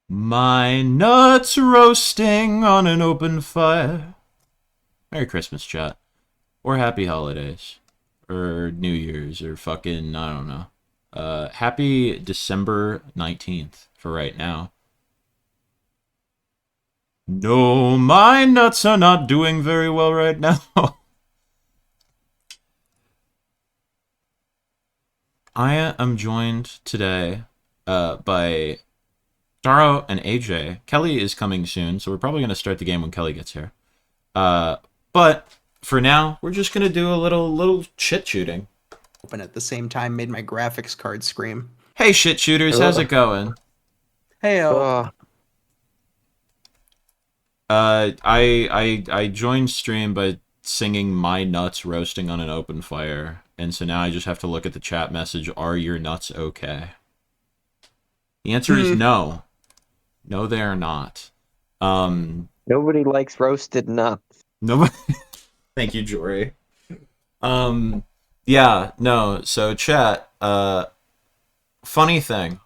My nuts roasting on an open fire. Merry Christmas, chat. Or happy holidays. Or New Year's, or fucking, I don't know. Happy December 19th for right now. No, my nuts are not doing very well right now. I am joined today by Daro and AJ. Kelly is coming soon, so we're probably going to start the game when Kelly gets here. But for now, we're just going to do a little shit shooting. Open at the same time made my graphics card scream. Hey, shit shooters, how's it going? Hey, I joined stream by singing "My Nuts Roasting on an Open Fire," and so now I just have to look at the chat message. Are your nuts okay? The answer is no. No, they are not. Nobody likes roasted nuts. Nobody. Thank you, Jory. Yeah, no. So chat. Funny thing.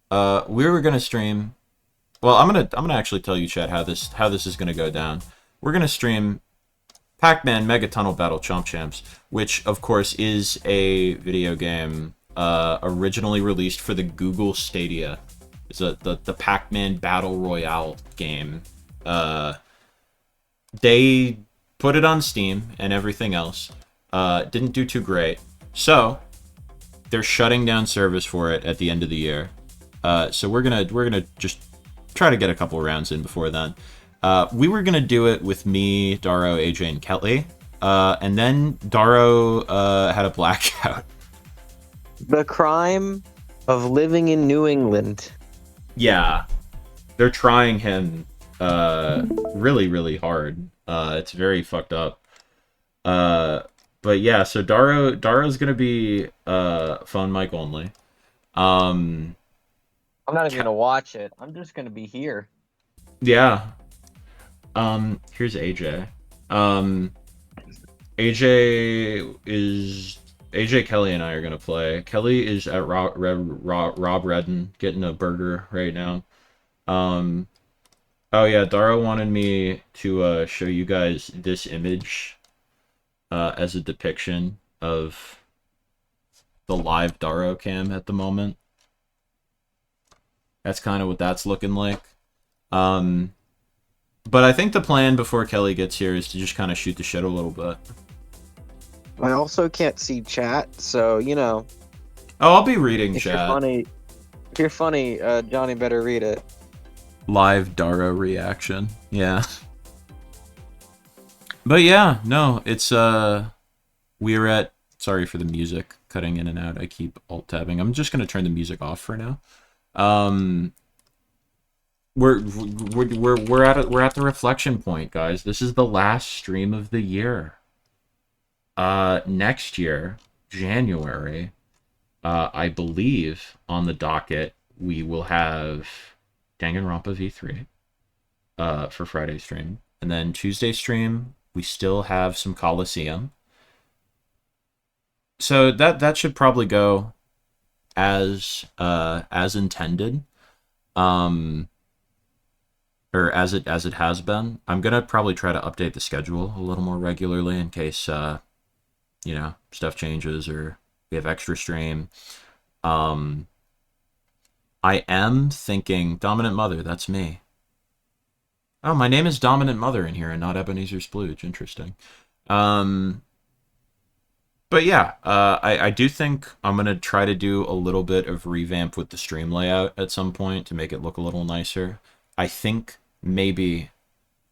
We were gonna stream. Well, I'm gonna actually tell you, chat, how this is gonna go down. We're gonna stream Pac-Man Mega Tunnel Battle Chomp Champs, which of course is a video game originally released for the Google Stadia. It's the Pac-Man Battle Royale game. They put it on Steam and everything else. Didn't do too great, so they're shutting down service for it at the end of the year. So we're gonna just try to get a couple rounds in before then. We were gonna do it with me, Daro, AJ, and Kelly, and then Daro had a blackout. The crime of living in New England. Yeah, they're trying him really hard. It's very fucked up. But yeah, so Daro's gonna be phone mic only. I'm not even gonna watch it. I'm just gonna be here. Yeah. Here's AJ. AJ, Kelly, and I are gonna play. Kelly is at Rob Redden getting a burger right now. Oh yeah, Dara wanted me to show you guys this image as a depiction of the live Daro cam at the moment. That's kind of what that's looking like. But I think the plan before Kelly gets here is to just kind of shoot the shit a little bit. I also can't see chat, so you know. Oh, I'll be reading If chat. you're funny, Johnny better read it. Live Daro reaction. Yeah. But yeah, no, it's we're at, sorry for the music cutting in and out. I keep alt tabbing. I'm just gonna turn the music off for now. We're at the reflection point, guys. This is the last stream of the year. Next year, January, I believe on the docket we will have Danganronpa V3 for Friday stream, and then Tuesday stream we still have some Coliseum. So that should probably go as intended, or as it has been. I'm gonna probably try to update the schedule a little more regularly in case stuff changes or we have extra stream. I am thinking Dominant Mother. That's me. Oh, my name is Dominant Mother in here and not Ebenezer Splooge. Interesting. But yeah, I do think I'm going to try to do a little bit of revamp with the stream layout at some point to make it look a little nicer. I think maybe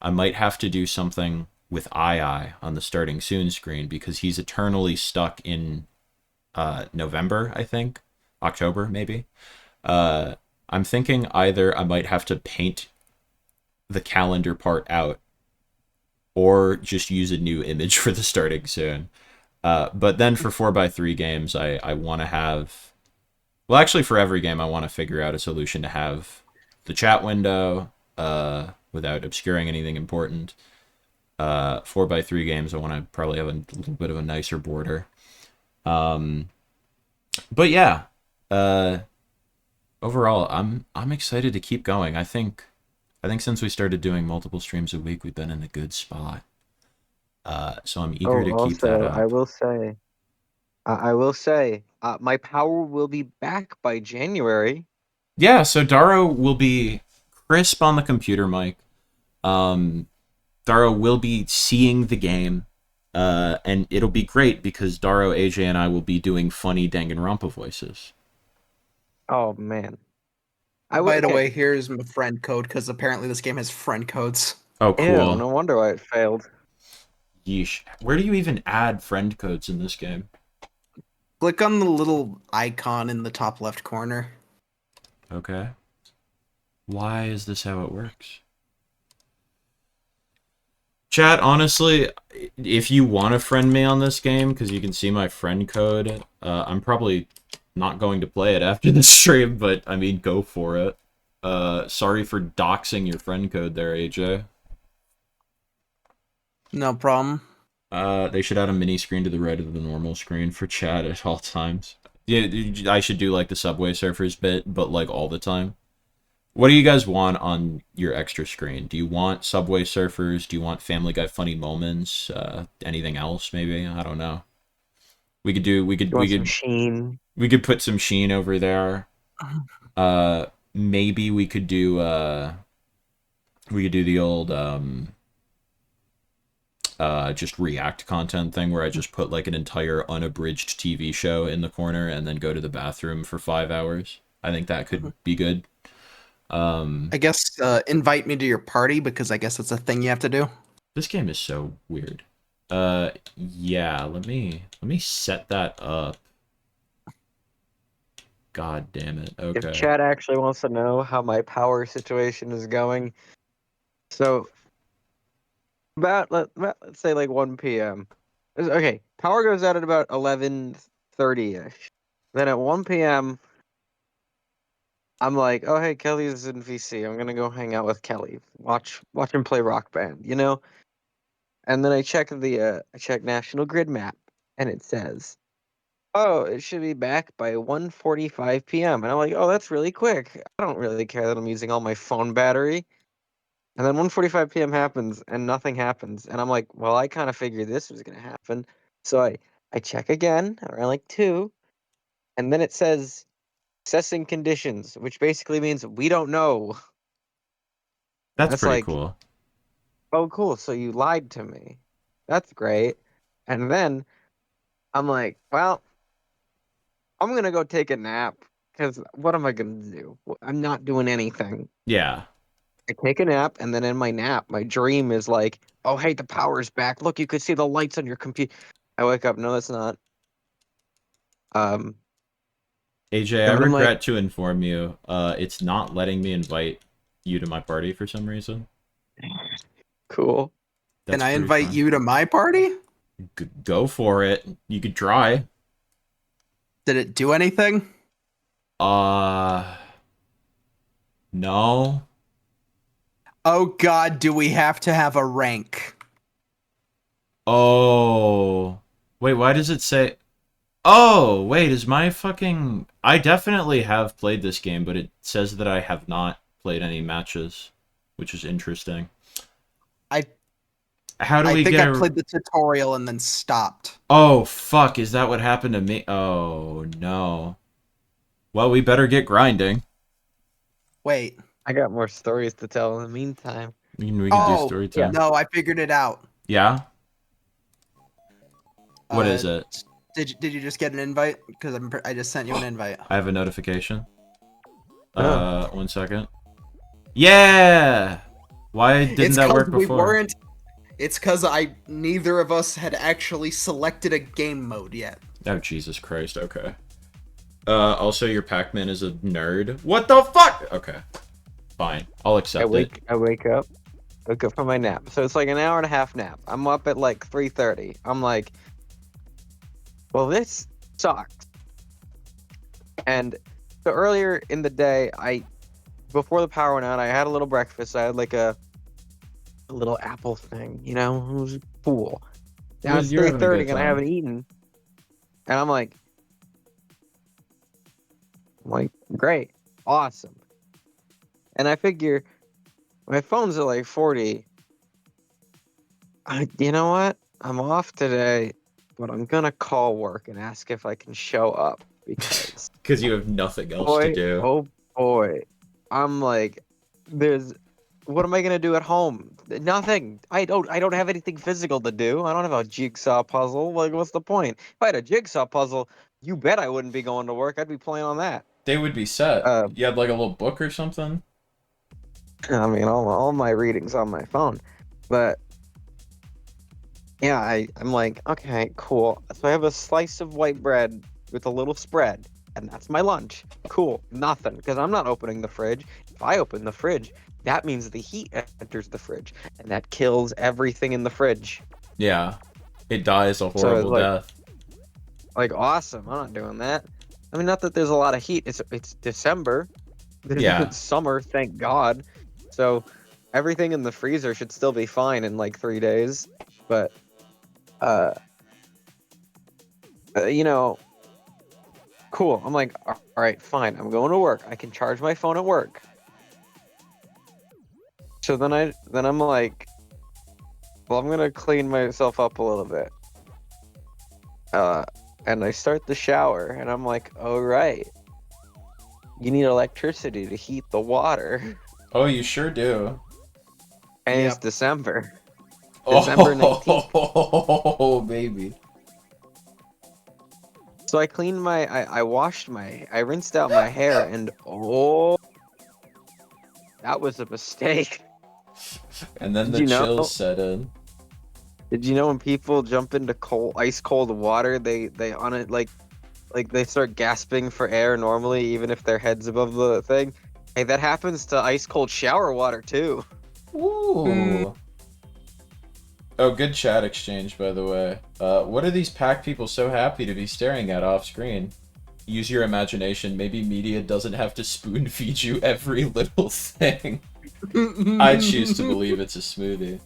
I might have to do something with II on the starting soon screen because he's eternally stuck in November, I think. October, maybe. I'm thinking either I might have to paint the calendar part out or just use a new image for the starting soon. But then for 4x3 games, I want to have... Well, actually, for every game, I want to figure out a solution to have the chat window without obscuring anything important. 4x3 games, I want to probably have a little bit of a nicer border. But yeah. overall, I'm excited to keep going. I think since we started doing multiple streams a week, we've been in a good spot. So I'm eager Oh, to keep that also, I up. will say, my power will be back by January. Yeah, so Daro will be crisp on the computer mic. Um, Daro will be seeing the game. And it'll be great because Daro, AJ, and I will be doing funny Danganronpa voices. Oh man, I would. By the Okay. way, here's my friend code because apparently this game has friend codes. Oh, Ew, cool. no wonder why it failed. Yeesh. Where do you even add friend codes in this game? Click on the little icon in the top left corner. Okay. Why is this how it works? Chat, honestly, if you want to friend me on this game, because you can see my friend code, I'm probably not going to play it after the stream, but I mean, go for it. Sorry for doxing your friend code there, AJ. No problem. They should add a mini screen to the right of the normal screen for chat at all times. Yeah, I should do like the Subway Surfers bit, but like all the time. What do you guys want on your extra screen? Do you want Subway Surfers? Do you want Family Guy funny moments? Anything else? Maybe I don't know. We could do. We could. You We want some could. sheen? We could put some Sheen over there. Uh, maybe we could do. We could do the old just React content thing where I just put like an entire unabridged TV show in the corner and then go to the bathroom for 5 hours. I think that could be good. I guess invite me to your party because I guess that's a thing you have to do. This game is so weird. Yeah, let me set that up. God damn it. If Okay. chat actually wants to know how my power situation is going, so let's say like 1 p.m. Okay, power goes out at about 11:30 ish. Then at 1 p.m. I'm like, oh hey, Kelly's in VC. I'm gonna go hang out with Kelly. Watch him play Rock Band, you know? And then I check National Grid map and it says, "Oh, it should be back by 1:45 p.m." And I'm like, "Oh, that's really quick. I don't really care that I'm using all my phone battery." And then 1:45 p.m. happens and nothing happens. And I'm like, "Well, I kind of figured this was going to happen." So I check again around like 2, and then it says assessing conditions, which basically means we don't know. That's That's pretty like, cool. "Oh, cool. So you lied to me." That's great. And then I'm like, "Well, I'm going to go take a nap because what am I going to do? I'm not doing anything." Yeah. I take a nap, and then in my nap, my dream is like, "Oh, hey, the power's back. Look, you could see the lights on your computer." I wake up, no, it's not. Um, AJ, I and then I'm like, regret to inform you, it's not letting me invite you to my party for some reason. "Cool." Can That's I pretty invite fun. you to my party? Go for it. You could try. Did it do anything? Uh, no. Oh god, do we have to have a rank? Oh. Wait, why does it say... Oh, wait, is my fucking... I definitely have played this game, but it says that I have not played any matches, which is interesting. I How do I we think get I a... played the tutorial and then stopped. Oh, fuck, is that what happened to me? Oh, no. Well, we better get grinding. Wait. I got more stories to tell in the meantime. We can do Oh, story Yeah. time. no, I figured it out. Yeah? What Uh is it? did you just get an invite? Because I just sent you an invite. I have a notification. Oh, 1 second. Yeah! Why didn't It's that because work we before? weren't. It's because neither of us had actually selected a game mode yet. Oh, Jesus Christ, okay. Also, your Pac-Man is a nerd. What the fuck? Okay. Fine. I'll accept it. I wake up from my nap. So it's like an hour and a half nap. I'm up at like 3:30. I'm like, well, this sucks. And so earlier in the day, before the power went out, I had a little breakfast. I had like a little apple thing, you know, it was cool. Now it's You're having a 3:30 good and I time. haven't eaten, and I'm like, great. Awesome. And I figure my phone's at like 40. You know what? I'm off today, but I'm gonna call work and ask if I can show up because Because you have nothing else to boy, do. oh boy, I'm like, there's. What am I gonna do at home? Nothing. I don't have anything physical to do. I don't have a jigsaw puzzle. Like, what's the point? If I had a jigsaw puzzle, you bet I wouldn't be going to work. I'd be playing on that. They would be set. Uh, You had like a little book or something? I mean, all my readings on my phone, but yeah, I'm like, okay, cool. So I have a slice of white bread with a little spread, and that's my lunch. Cool. Nothing, because I'm not opening the fridge. If I open the fridge, that means the heat enters the fridge, and that kills everything in the fridge. Yeah. It dies a So it's horrible death. like awesome. I'm not doing that. I mean, not that there's a lot of heat. It's December. Yeah. It's summer, thank God. So everything in the freezer should still be fine in like 3 days. But uh, you know, cool. I'm like, all right, fine. I'm going to work. I can charge my phone at work. So then I'm like, well, I'm gonna clean myself up a little bit. And I start the shower, and I'm like, all right, you need electricity to heat the water, Oh, you sure do. and it's Yep. December. December 19th. Oh, baby. So I cleaned I rinsed out my hair, and oh, that was a mistake. And then Did the you know? chills set in. Did you know when people jump into ice cold water, they on it like they start gasping for air normally, even if their head's above the thing? Hey, that happens to ice cold shower water too. Ooh. Oh, good chat exchange, by the way. What are these pack people so happy to be staring at off screen? Use your imagination. Maybe media doesn't have to spoon feed you every little thing. I choose to believe it's a smoothie.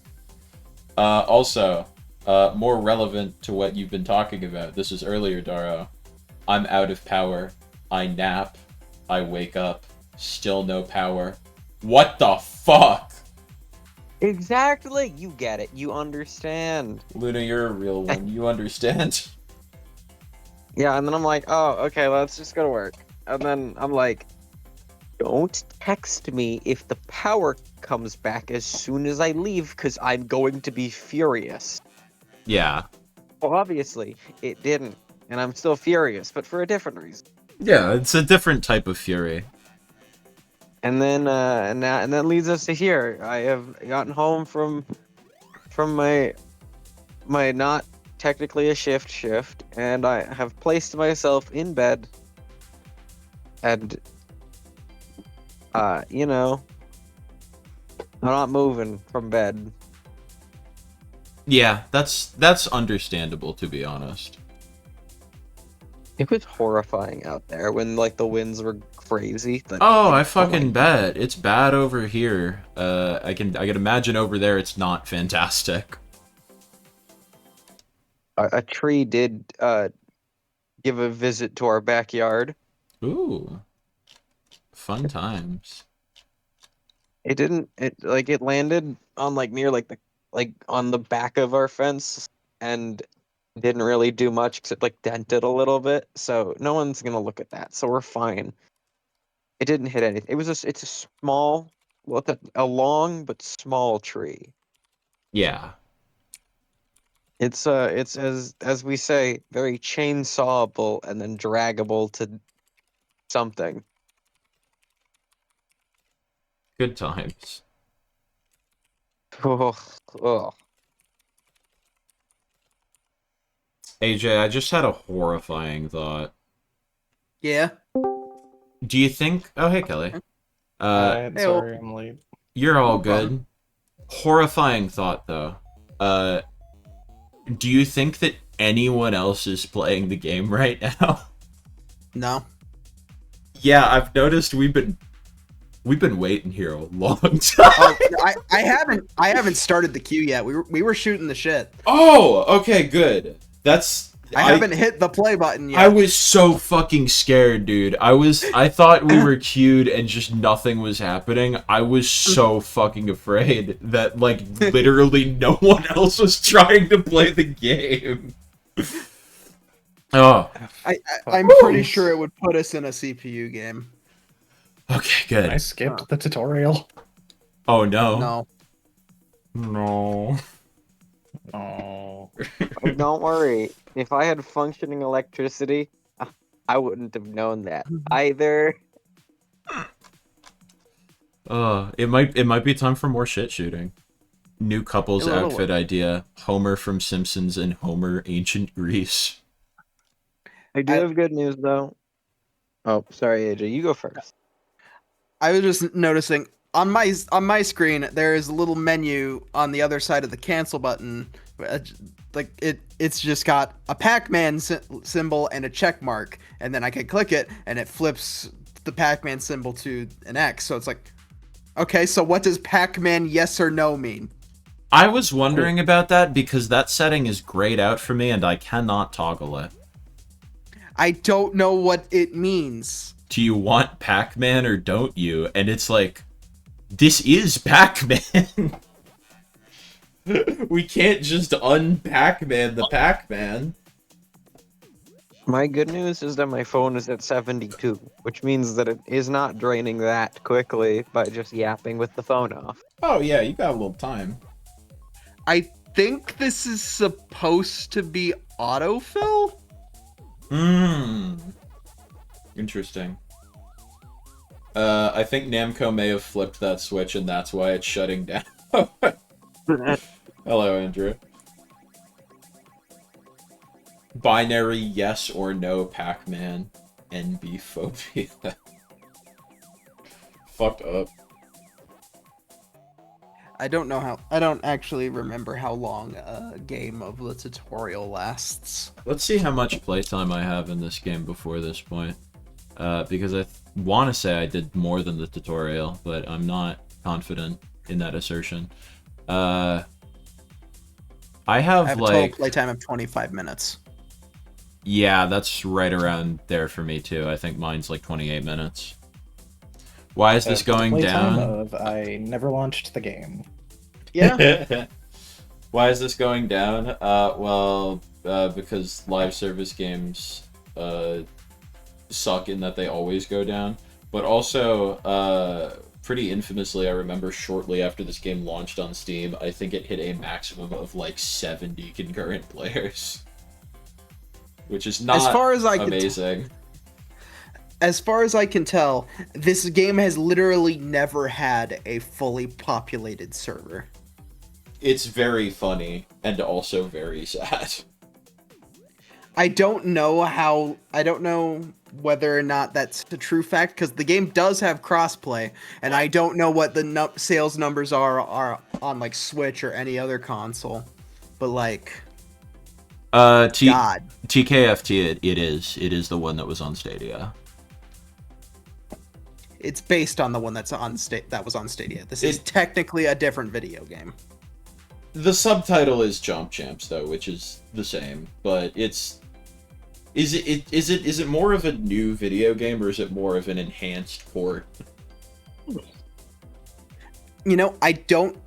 Also, more relevant to what you've been talking about. This is earlier, Daro. I'm out of power. I nap. I wake up. Still no power. What the fuck? Exactly. You get it. You understand. Luna, you're a real one. You understand. Yeah, and then I'm like, oh, okay, let's just go to work. And then I'm like, don't text me if the power comes back as soon as I leave, because I'm going to be furious. Yeah. Well, obviously, it didn't, and I'm still furious, but for a different reason. Yeah, it's a different type of fury. And then, and that leads us to here. I have gotten home from my not technically a shift, and I have placed myself in bed, and you know, I'm not moving from bed. Yeah, that's understandable, to be honest. It was horrifying out there when like the winds were crazy. Oh, Like, I oh my fucking bet. It's bad over here. I can imagine over there it's not fantastic. a tree did give a visit to our backyard. Ooh. Fun times. It didn't. It landed on like near like the on the back of our fence and didn't really do much except like dented a little bit. So no one's gonna look at that. So we're fine. It didn't hit anything. It's a small, well, it's a long but small tree. Yeah. It's as we say, very chainsawable and then draggable to something. Good times. Oh, oh. AJ, I just had a horrifying thought. Yeah. Do you think... Oh, hey, Kelly. Hey, Sorry, I'm late. You're all No problem. good. Horrifying thought, though. Do you think that anyone else is playing the game right now? No. Yeah, I've noticed we've been waiting here a long time. Oh, I haven't started the queue yet. We were shooting the shit. Oh, okay, good. That's I haven't hit the play button yet. I was so fucking scared, dude. I thought we were queued and just nothing was happening. I was so fucking afraid that, like, literally no one else was trying to play the game. Oh. I'm pretty sure it would put us in a CPU game. Okay, good. I skipped the tutorial. Oh, no. No. No. Oh. Oh, don't worry. If I had functioning electricity, I wouldn't have known that either. It might be time for more shit shooting. New couples outfit idea. Homer from Simpsons and Homer Ancient Greece. I do have good news though. Oh, sorry, AJ. You go first. I was just noticing on my screen there is a little menu on the other side of the cancel button. Like it's just got a Pac-Man symbol and a check mark, and then I can click it and it flips the Pac-Man symbol to an X. So it's like, okay, so what does Pac-Man yes or no mean? I was wondering about that because that setting is grayed out for me and I cannot toggle it. I don't know what it means. Do you want Pac-Man or don't you? And it's like, this is Pac-Man. We can't just un-Pac-Man the Pac-Man. My good news is that my phone is at 72, which means that it is not draining that quickly by just yapping with the phone off. Oh yeah, you got a little time. I think this is supposed to be autofill? Interesting. I think Namco may have flipped that switch and that's why it's shutting down. Hello, Andrew. Binary yes or no Pac-Man. NB phobia. Fucked up. I don't actually remember how long a game of the tutorial lasts. Let's see how much playtime I have in this game before this point. Because I want to say I did more than the tutorial, but I'm not confident in that assertion. I have a like... total playtime of 25 minutes. Yeah, that's right around there for me too. I think mine's like 28 minutes. Why is this going down? I never launched the game. Yeah. Why is this going down? Because live service games suck in that they always go down. But also, pretty infamously, I remember shortly after this game launched on Steam, I think it hit a maximum of like 70 concurrent players. Which is not amazing. As far as I can tell, this game has literally never had a fully populated server. It's very funny and also very sad. I don't know whether or not that's the true fact, because the game does have crossplay, and I don't know what the sales numbers are on like Switch or any other console. But like, God, TKFT, it is the one that was on Stadia. It's based on the one that was on Stadia. This is technically a different video game. The subtitle is Chomp Champs though, which is the same, but is it more of a new video game or is it more of an enhanced port? You know, I don't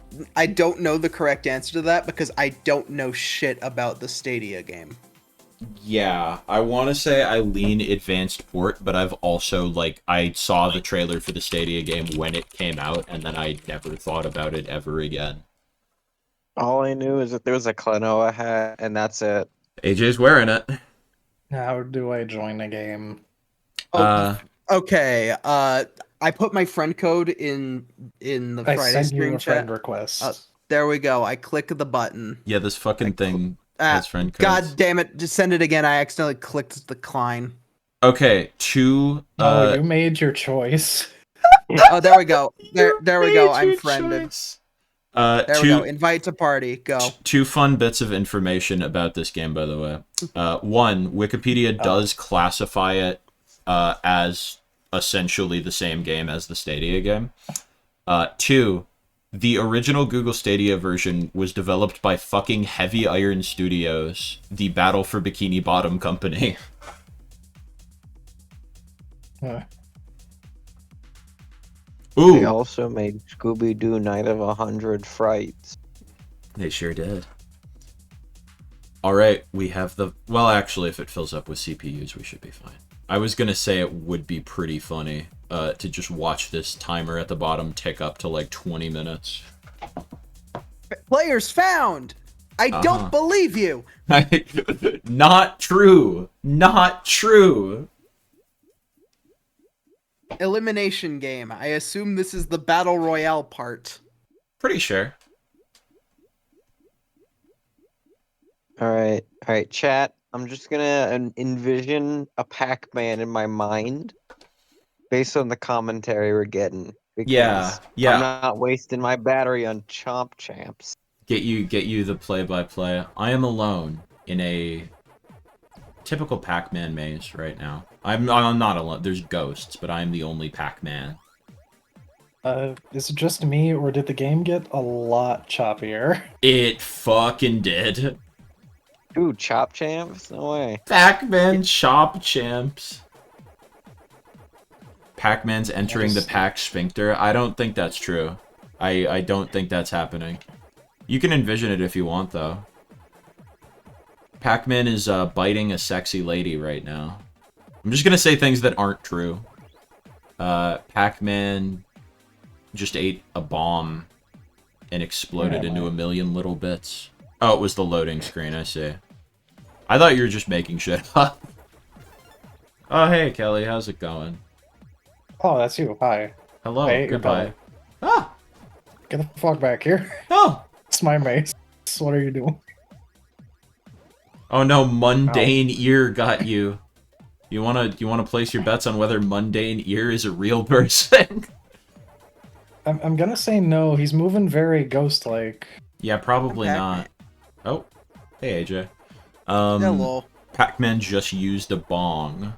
know the correct answer to that because I don't know shit about the Stadia game. Yeah, I want to say I lean advanced port, but I've also, like, I saw the trailer for the Stadia game when it came out, and then I never thought about it ever again. All I knew is that there was a Klonoa hat, and that's it. AJ's wearing it. How do I join a game? Okay, I put my friend code in the Friday stream chat. Friend request. There we go. I click the button. Yeah, this fucking thing has friend codes. God damn it! Just send it again. I accidentally clicked decline. Okay, you made your choice. Oh, there we go. There we go. I'm friended. There we go. Invite to party. Go. Two fun bits of information about this game, by the way. One, Wikipedia does classify it as essentially the same game as the Stadia game. Two, The original Google Stadia version was developed by fucking Heavy Iron Studios, the Battle for Bikini Bottom company. Uh, They Ooh, also made Scooby-Doo Night of 100 Frights. they sure did. Alright, we have the... Well, actually, if it fills up with CPUs, we should be fine. I was gonna say it would be pretty funny to just watch this timer at the bottom tick up to like 20 minutes. Players found. I Uh-huh. don't believe you. Not true. Not true. Elimination game. I assume this is the battle royale part. Pretty sure. All right, chat. I'm just gonna envision a Pac-Man in my mind based on the commentary we're getting. Yeah, Because yeah. I'm not wasting my battery on Chomp Champs. Get you the play-by-play. I am alone in a typical Pac-Man maze right now. I'm not alone. There's ghosts, but I am the only Pac-Man. is it just me, or did the game get a lot choppier? It fucking did. Ooh, Chop Champs? No way. Pac-Man Chomp Champs. Pac-Man's entering the just- Pac sphincter. I don't think that's true. I don't think that's happening. You can envision it if you want, though. Pac-Man is biting a sexy lady right now. I'm just gonna say things that aren't true. Pac-Man just ate a bomb and exploded into a million little bits. Oh, it was the loading screen, I see. I thought you were just making shit up. Oh, hey, Kelly, how's it going? Oh, that's you. Hi. Hello, I ate your goodbye. belly. Ah! Get the fuck back here. Oh! It's my maze. What are you doing? Oh no, Mundane Ear got you. You wanna place your bets on whether Mundane Ear is a real person? I'm gonna say no. He's moving very ghost-like. Yeah, probably Okay. not. Oh, hey AJ. Hello. Pac-Man just used a bong.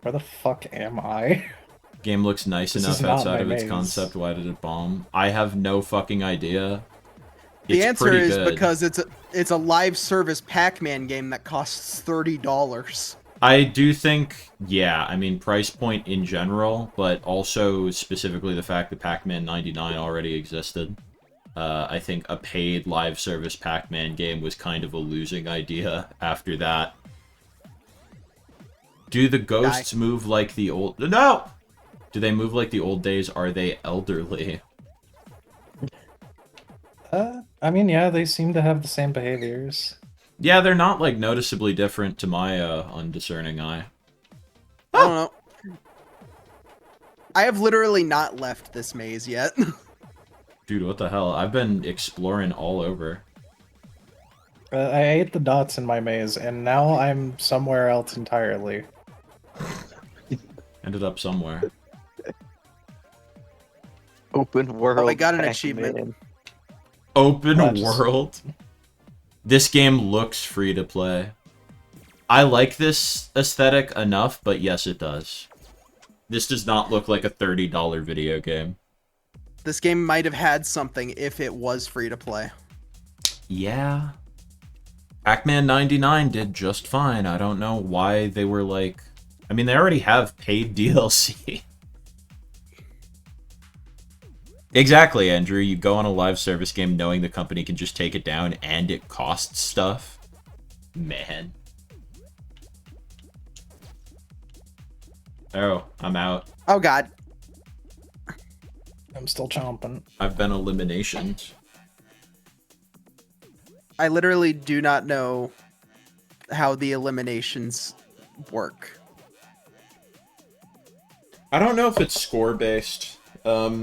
Where the fuck am I? Game looks nice This enough is not outside my of its maze. concept. Why did it bomb? I have no fucking idea. The It's answer pretty is good. because it's a live service Pac-Man game that costs $30. I do think, yeah, I mean, price point in general, but also specifically the fact that Pac-Man 99 already existed. I think a paid live service Pac-Man game was kind of a losing idea after that. Do the ghosts move like the old... No! Do they move like the old days? Are they elderly? I mean, yeah, they seem to have the same behaviors. Yeah, they're not, like, noticeably different to my undiscerning eye. I don't know. I have literally not left this maze yet. Dude, what the hell? I've been exploring all over. I ate the dots in my maze, and now I'm somewhere else entirely. Ended up somewhere. Open world. Oh, I got an Pac-Man. achievement. Open Well, just- world. This game looks free to play. I like this aesthetic enough, but yes, it does. This does not look like a $30 video game. This game might have had something if it was free to play. Yeah. Pac-Man 99 did just fine. I don't know why they were like... I mean, they already have paid DLC. Exactly, Andrew. You go on a live service game knowing the company can just take it down and it costs stuff. Man. Oh, I'm out. Oh god. I'm still chomping. I've been eliminationed. I literally do not know how the eliminations work. I don't know if it's score based. I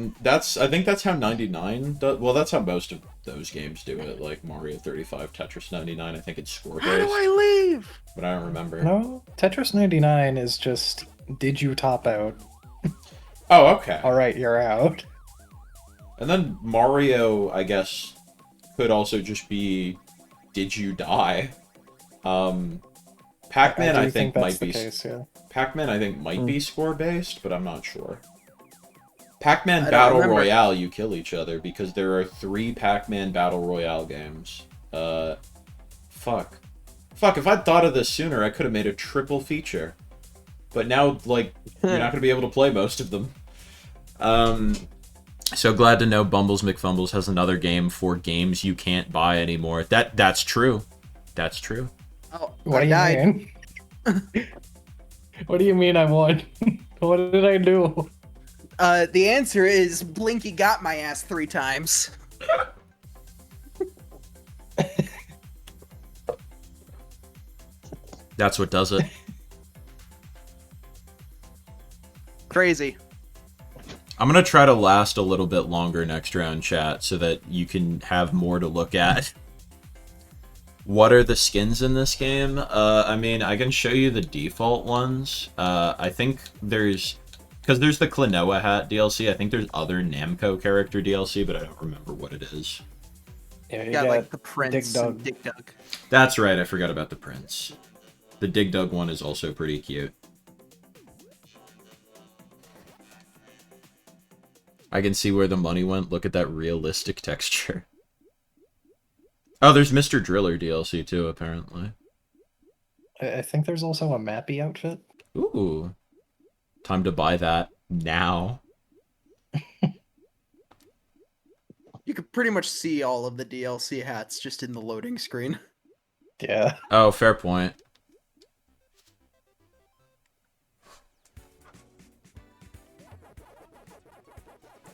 think that's how 99 does. Well, that's how most of those games do it. Like Mario 35, Tetris 99. I think it's score How do based, I leave? but I don't remember. No, Tetris 99 is just, did you top out? Oh, okay. Alright, you're out. And then Mario, I guess, could also just be, did you die? Pac-Man, do I think that's might the be. case, yeah. Pac-Man, I think might be score based, but I'm not sure. Pac-Man I don't Battle remember. Royale, you kill each other because there are 3 Pac-Man Battle Royale games. Fuck. Fuck, if I'd thought of this sooner, I could have made a triple feature. But now, like, you're not going to be able to play most of them. So glad to know Bumbles McFumbles has another game for games you can't buy anymore. That's true. That's true. Oh, What I do died. you mean? What do you mean I won? What did I do? The answer is Blinky got my ass 3 times. That's what does it. Crazy. I'm going to try to last a little bit longer next round, chat, so that you can have more to look at. What are the skins in this game? I mean, I can show you the default ones. I think there's... Because there's the Klonoa Hat DLC. I think there's other Namco character DLC, but I don't remember what it is. Yeah, You got like the Prince Dig and Dug. Dig Dug. That's right, I forgot about the Prince. The Dig Dug one is also pretty cute. I can see where the money went. Look at that realistic texture. Oh, there's Mr. Driller DLC too, apparently. I think there's also a Mappy outfit. Ooh. Time to buy that now. You could pretty much see all of the DLC hats just in the loading screen. Yeah. Oh, fair point.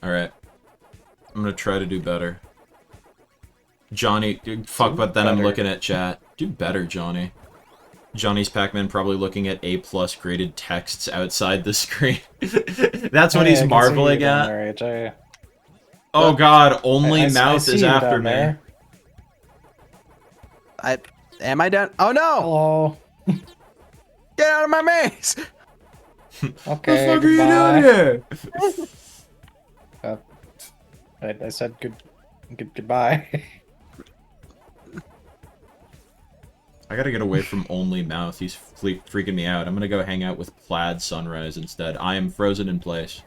Alright. I'm gonna try to do better. Johnny, fuck, Do but then I'm better. looking at chat. Do better, Johnny. Johnny's Pac-Man probably looking at A+ graded texts outside the screen. That's what Hey, he's I can see marveling you down at. there, AJ. Oh god, only I Mouth see is you after down me. there. Am I done? Oh no! Hello. Get out of my maze! Okay, What the fuck are you goodbye. doing here? I said goodbye. I gotta get away from only Mouth. He's freaking me out. I'm gonna go hang out with Plaid Sunrise instead. I am frozen in place.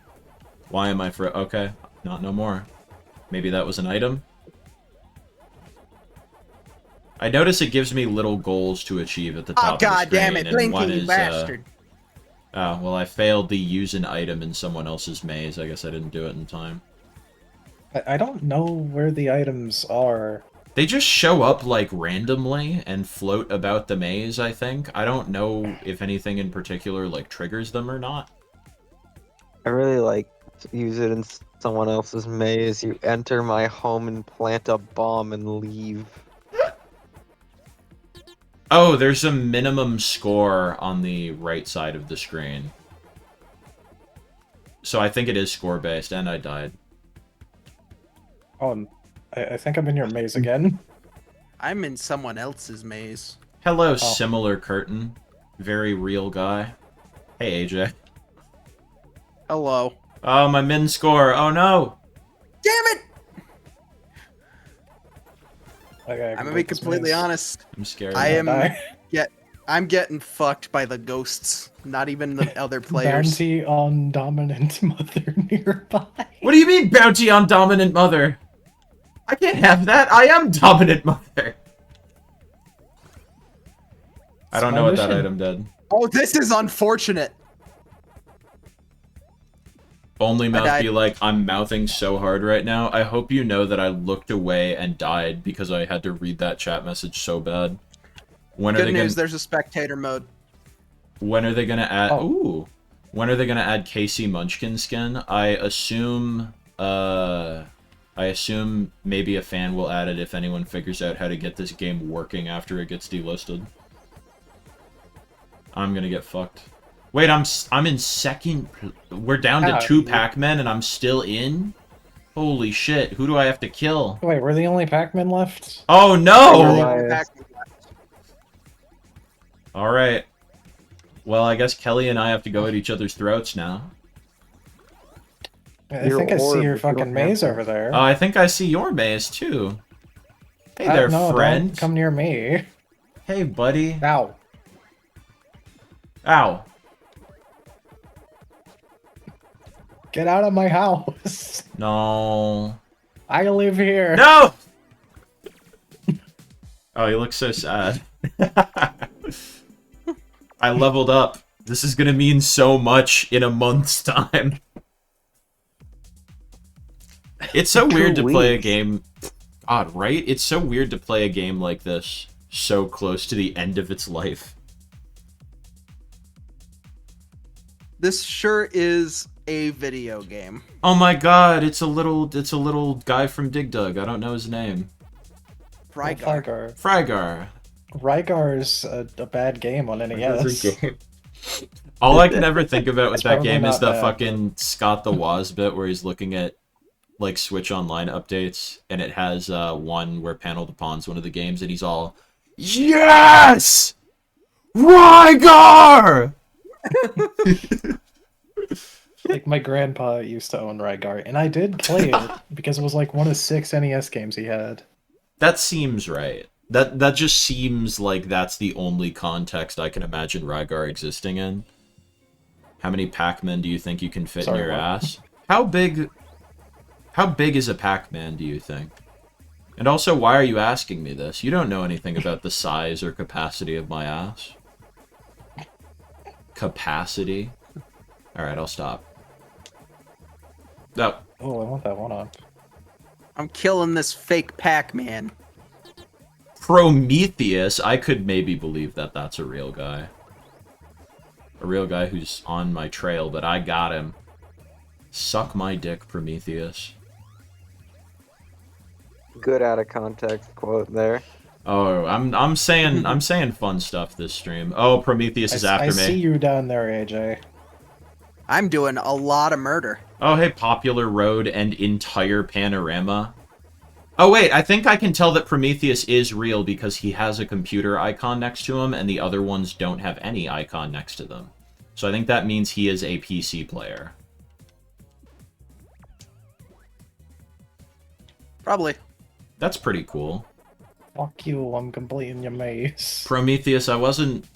Why am I okay, not no more. Maybe that was an item? I notice it gives me little goals to achieve at the top Oh of the god screen, damn it, and Blinky, one you is, bastard! oh, well, I failed the use an item in someone else's maze. I guess I didn't do it in time. I don't know where the items are. They just show up, like, randomly and float about the maze, I think. I don't know if anything in particular, like, triggers them or not. I really like to use it in someone else's maze. You enter my home and plant a bomb and leave. Oh, there's a minimum score on the right side of the screen. So I think it is score-based, and I died. Oh, and I think I'm in your maze again. I'm in someone else's maze. Hello, similar curtain. Very real guy. Hey, AJ. Hello. Oh, my min score. Oh, no. Damn it! Okay, I'm gonna be completely honest. I'm scared. I'm getting fucked by the ghosts. Not even the other players. Bounty on dominant mother nearby. What do you mean, bounty on dominant mother? I can't have that. I am dominant mother. I don't know what that item did. Oh, this is unfortunate. Only Mouth died. be like, I'm mouthing so hard right now. I hope you know that I looked away and died because I had to read that chat message so bad. When are Good they news, gonna, there's a spectator mode. when are they gonna add? Oh. Ooh, when are they gonna add Casey Munchkin skin? I assume maybe a fan will add it if anyone figures out how to get this game working after it gets delisted. I'm gonna get fucked. Wait, I'm in second. We're down to 2 Pac-Men and I'm still in? Holy shit, who do I have to kill? Wait, we're the only Pac-Man left? Oh no! Elias. Alright. Well, I guess Kelly and I have to go at each other's throats now. I Your think I see orb, your if you don't fucking have maze to. over there. I think I see your maze too. Hey there, no, friend. Don't come near me. Hey, buddy. Ow. Get out of my house. No. I live here. No! Oh, he looks so sad. I leveled up. This is gonna mean so much in a month's time. It's so weird to play a game... God, right? It's so weird to play a game like this so close to the end of its life. This sure is a video game. Oh my god, it's a little guy from Dig Dug. I don't know his name. Rygar. Frygar. Rygar's a bad game on NES. All I can ever think about with It's that probably game is not the bad, fucking Scott the Woz bit where he's looking at like Switch Online updates, and it has one where Panel the Pawn's one of the games, and he's all, yes! Rygar! Like, my grandpa used to own Rygar, and I did play it because it was like one of 6 NES games he had. That seems right. That just seems like that's the only context I can imagine Rygar existing in. How many Pac-Men do you think you can fit Sorry, in your what? ass? How big is a Pac-Man, do you think? And also, why are you asking me this? You don't know anything about the size or capacity of my ass. Capacity? Alright, I'll stop. No. Oh, I want that one up. I'm killing this fake Pac-Man. Prometheus, I could maybe believe that that's a real guy. A real guy who's on my trail, but I got him. Suck my dick, Prometheus. Good out of context quote there. Oh, I'm saying fun stuff this stream. Oh, Prometheus is after I me. see you down there, AJ. I'm doing a lot of murder. Oh, hey, Popular Road and entire panorama. Oh, wait, I think I can tell that Prometheus is real because he has a computer icon next to him, and the other ones don't have any icon next to them. So I think that means he is a PC player. Probably. That's pretty cool. Fuck you, I'm completing your maze. Prometheus, I wasn't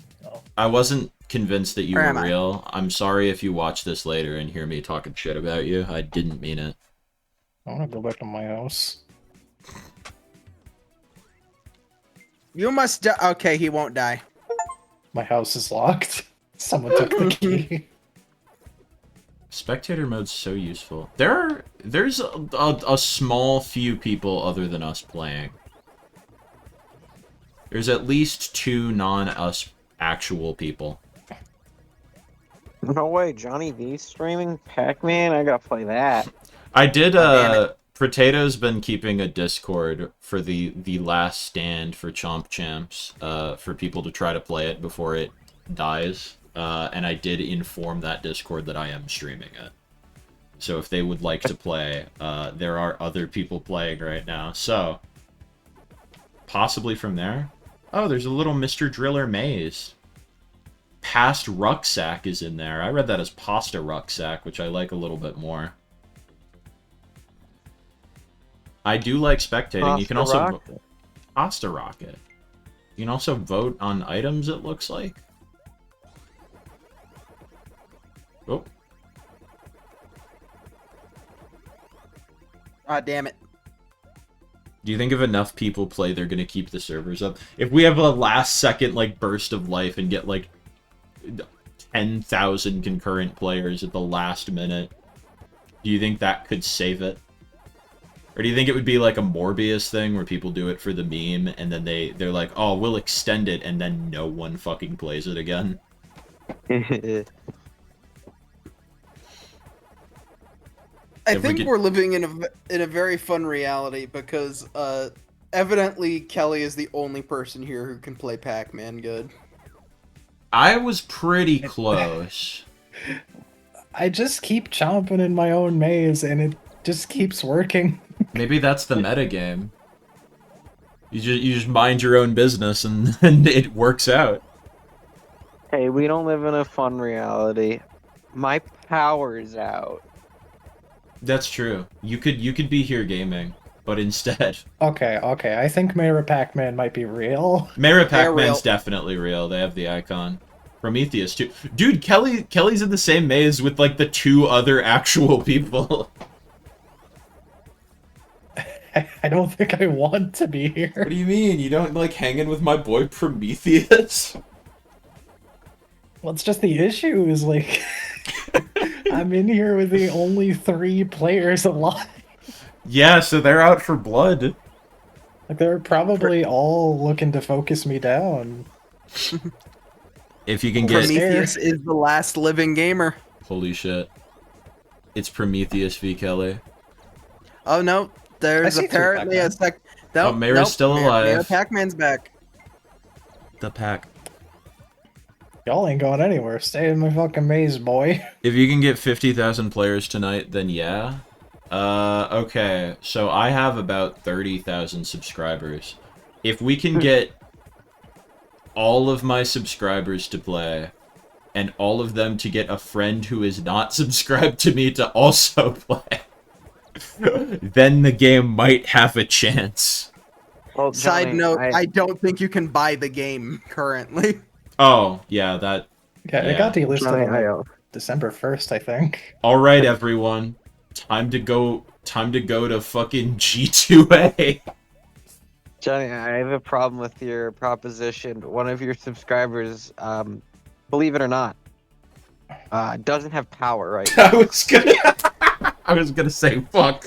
convinced that you Where were am I? real. I'm sorry if you watch this later and hear me talking shit about you. I didn't mean it. I wanna go back to my house. You must die. Okay, he won't die. My house is locked. Someone took the key. Spectator mode's so useful. There's a small few people other than us playing. There's at least 2 non-us actual people. No way, Johnny V streaming Pac-Man? I gotta play that. I did, damn it. Potato's been keeping a Discord for the last stand for Chomp Champs, for people to try to play it before it dies. And I did inform that Discord that I am streaming it. So if they would like to play, there are other people playing right now. So, possibly from there. Oh, there's a little Mr. Driller maze. Past Rucksack is in there. I read that as Pasta Rucksack, which I like a little bit more. I do like spectating. You can Pasta also... Rocket. Pasta Rocket. You can also vote on items, it looks like. Oh. Ah, damn it. Do you think if enough people play, they're gonna keep the servers up? If we have a last second, like, burst of life and get, like, 10,000 concurrent players at the last minute, do you think that could save it? Or do you think it would be like a Morbius thing where people do it for the meme and then they're like, oh, we'll extend it, and then no one fucking plays it again? I If we think could- we're living in a very fun reality because evidently Kelly is the only person here who can play Pac-Man good. I was pretty close. I just keep chomping in my own maze, and it just keeps working. Maybe that's the metagame. You just mind your own business and, and it works out. Hey, we don't live in a fun reality. My power's out. That's true. You could be here gaming, but instead, Okay, I think Mayor Pac-Man might be real. Mara They're real. Pac-Man's definitely real. They have the icon. Prometheus too. Dude, Kelly's in the same maze with like the 2 other actual people. I don't think I want to be What here. do you mean? You don't like hanging with my boy Prometheus? Well, it's just the issue is like I'm in here with the only 3 players alive. Yeah, so they're out for blood. Like they're probably all looking to focus me down. If you can get... Prometheus is the last living gamer. Holy shit. It's Prometheus v. Kelly. Oh no, there's see 2 apparently a Pac-Man. Nope, Oh, Mira's still alive. Mira Pac-Man's back. The pack. Y'all ain't going anywhere. Stay in my fucking maze, boy. If you can get 50,000 players tonight, then yeah. Okay. So I have about 30,000 subscribers. If we can get all of my subscribers to play, and all of them to get a friend who is not subscribed to me to also play, then the game might have a chance. Well, Side Johnny, note, I don't think you can buy the game currently. Oh, yeah, that... Yeah, it got delisted Johnny, on like, December 1st, I think. Alright, everyone. Time to go to fucking G2A. Johnny, I have a problem with your proposition. One of your subscribers, believe it or not, doesn't have power right now. I was gonna say fuck.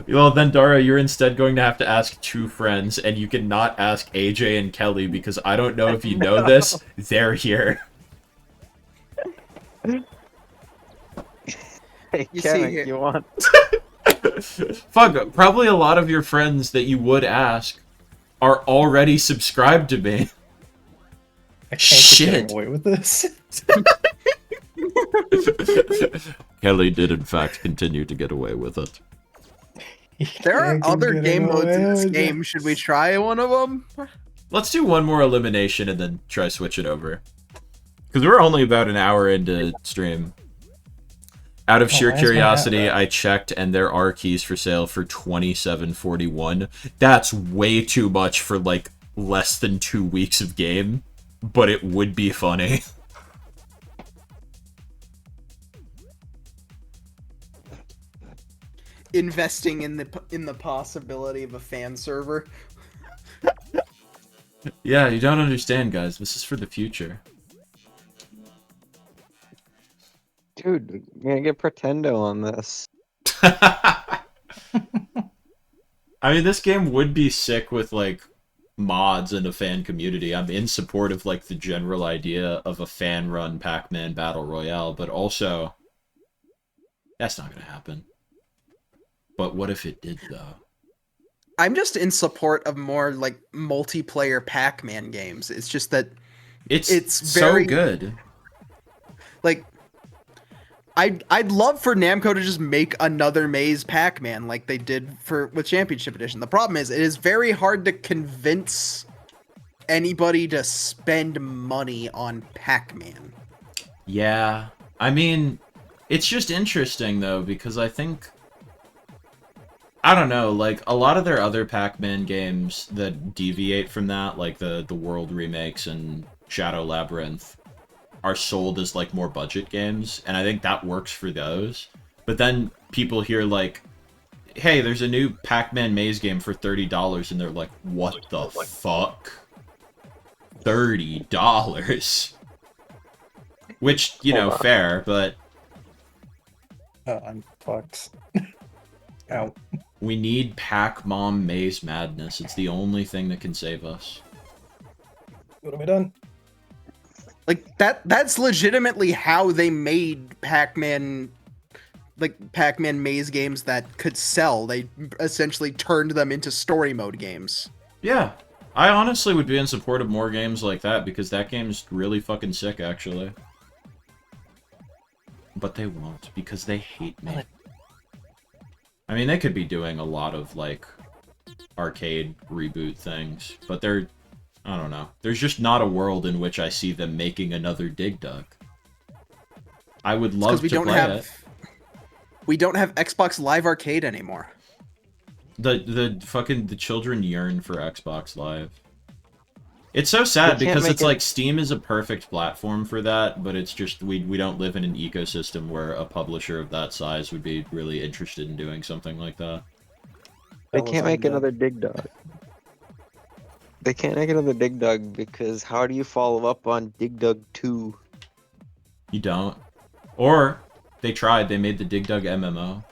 Well, then, Dara, you're instead going to have to ask 2 friends, and you cannot ask AJ and Kelly, because I don't know if you know this, they're here. Hey, You see Kevin, here- you want? Fuck, probably a lot of your friends that you would ask are already subscribed to me. I can't Shit. get away with this. Kelly did, in fact, continue to get away with it. There are Can't other get game modes in away this with game. Should we try one of them? Let's do one more elimination and then try switch it over. Because we're only about an hour into stream. Out of sheer why is my curiosity, hat red? I checked and there are keys for sale for $27.41. That's way too much for like less than 2 weeks of game, but it would be funny. Investing in the possibility of a fan server. Yeah, you don't understand, guys. This is for the future. Dude, you're gonna get Pretendo on this. I mean, this game would be sick with, like, mods and a fan community. I'm in support of, like, the general idea of a fan-run Pac-Man Battle Royale, but also, that's not gonna happen. But what if it did, though? I'm just in support of more like multiplayer Pac-Man games. It's just that It's very so good. like I'd love for Namco to just make another Maze Pac-Man like they did with Championship Edition. The problem is it is very hard to convince anybody to spend money on Pac-Man. Yeah. I mean, it's just interesting, though, because I think... I don't know, like, a lot of their other Pac-Man games that deviate from that, like the World remakes and Shadow Labyrinth, are sold as, like, more budget games, and I think that works for those. But then people hear, like, hey, there's a new Pac-Man Maze game for $30, and they're like, what the fuck? $30? Which, you know, fair, but... Oh, I'm fucked. Ow. We need Pac-Mom Maze Madness. It's the only thing that can save us. What have we done? Like that's legitimately how they made Pac-Man Maze games that could sell. They essentially turned them into story mode games. Yeah. I honestly would be in support of more games like that, because that game's really fucking sick, actually. But they won't, because they hate me. I mean, they could be doing a lot of, like, arcade reboot things, but they're... I don't know. There's just not a world in which I see them making another Dig Dug. I would love to play it. We don't have Xbox Live Arcade anymore. The children yearn for Xbox Live. It's so sad They can't because make it's it- like Steam is a perfect platform for that, but it's just we don't live in an ecosystem where a publisher of that size would be really interested in doing something like that. They That was can't make undead. another Dig Dug. They can't make another Dig Dug because how do you follow up on Dig Dug 2? You don't. Or they tried, they made the Dig Dug MMO.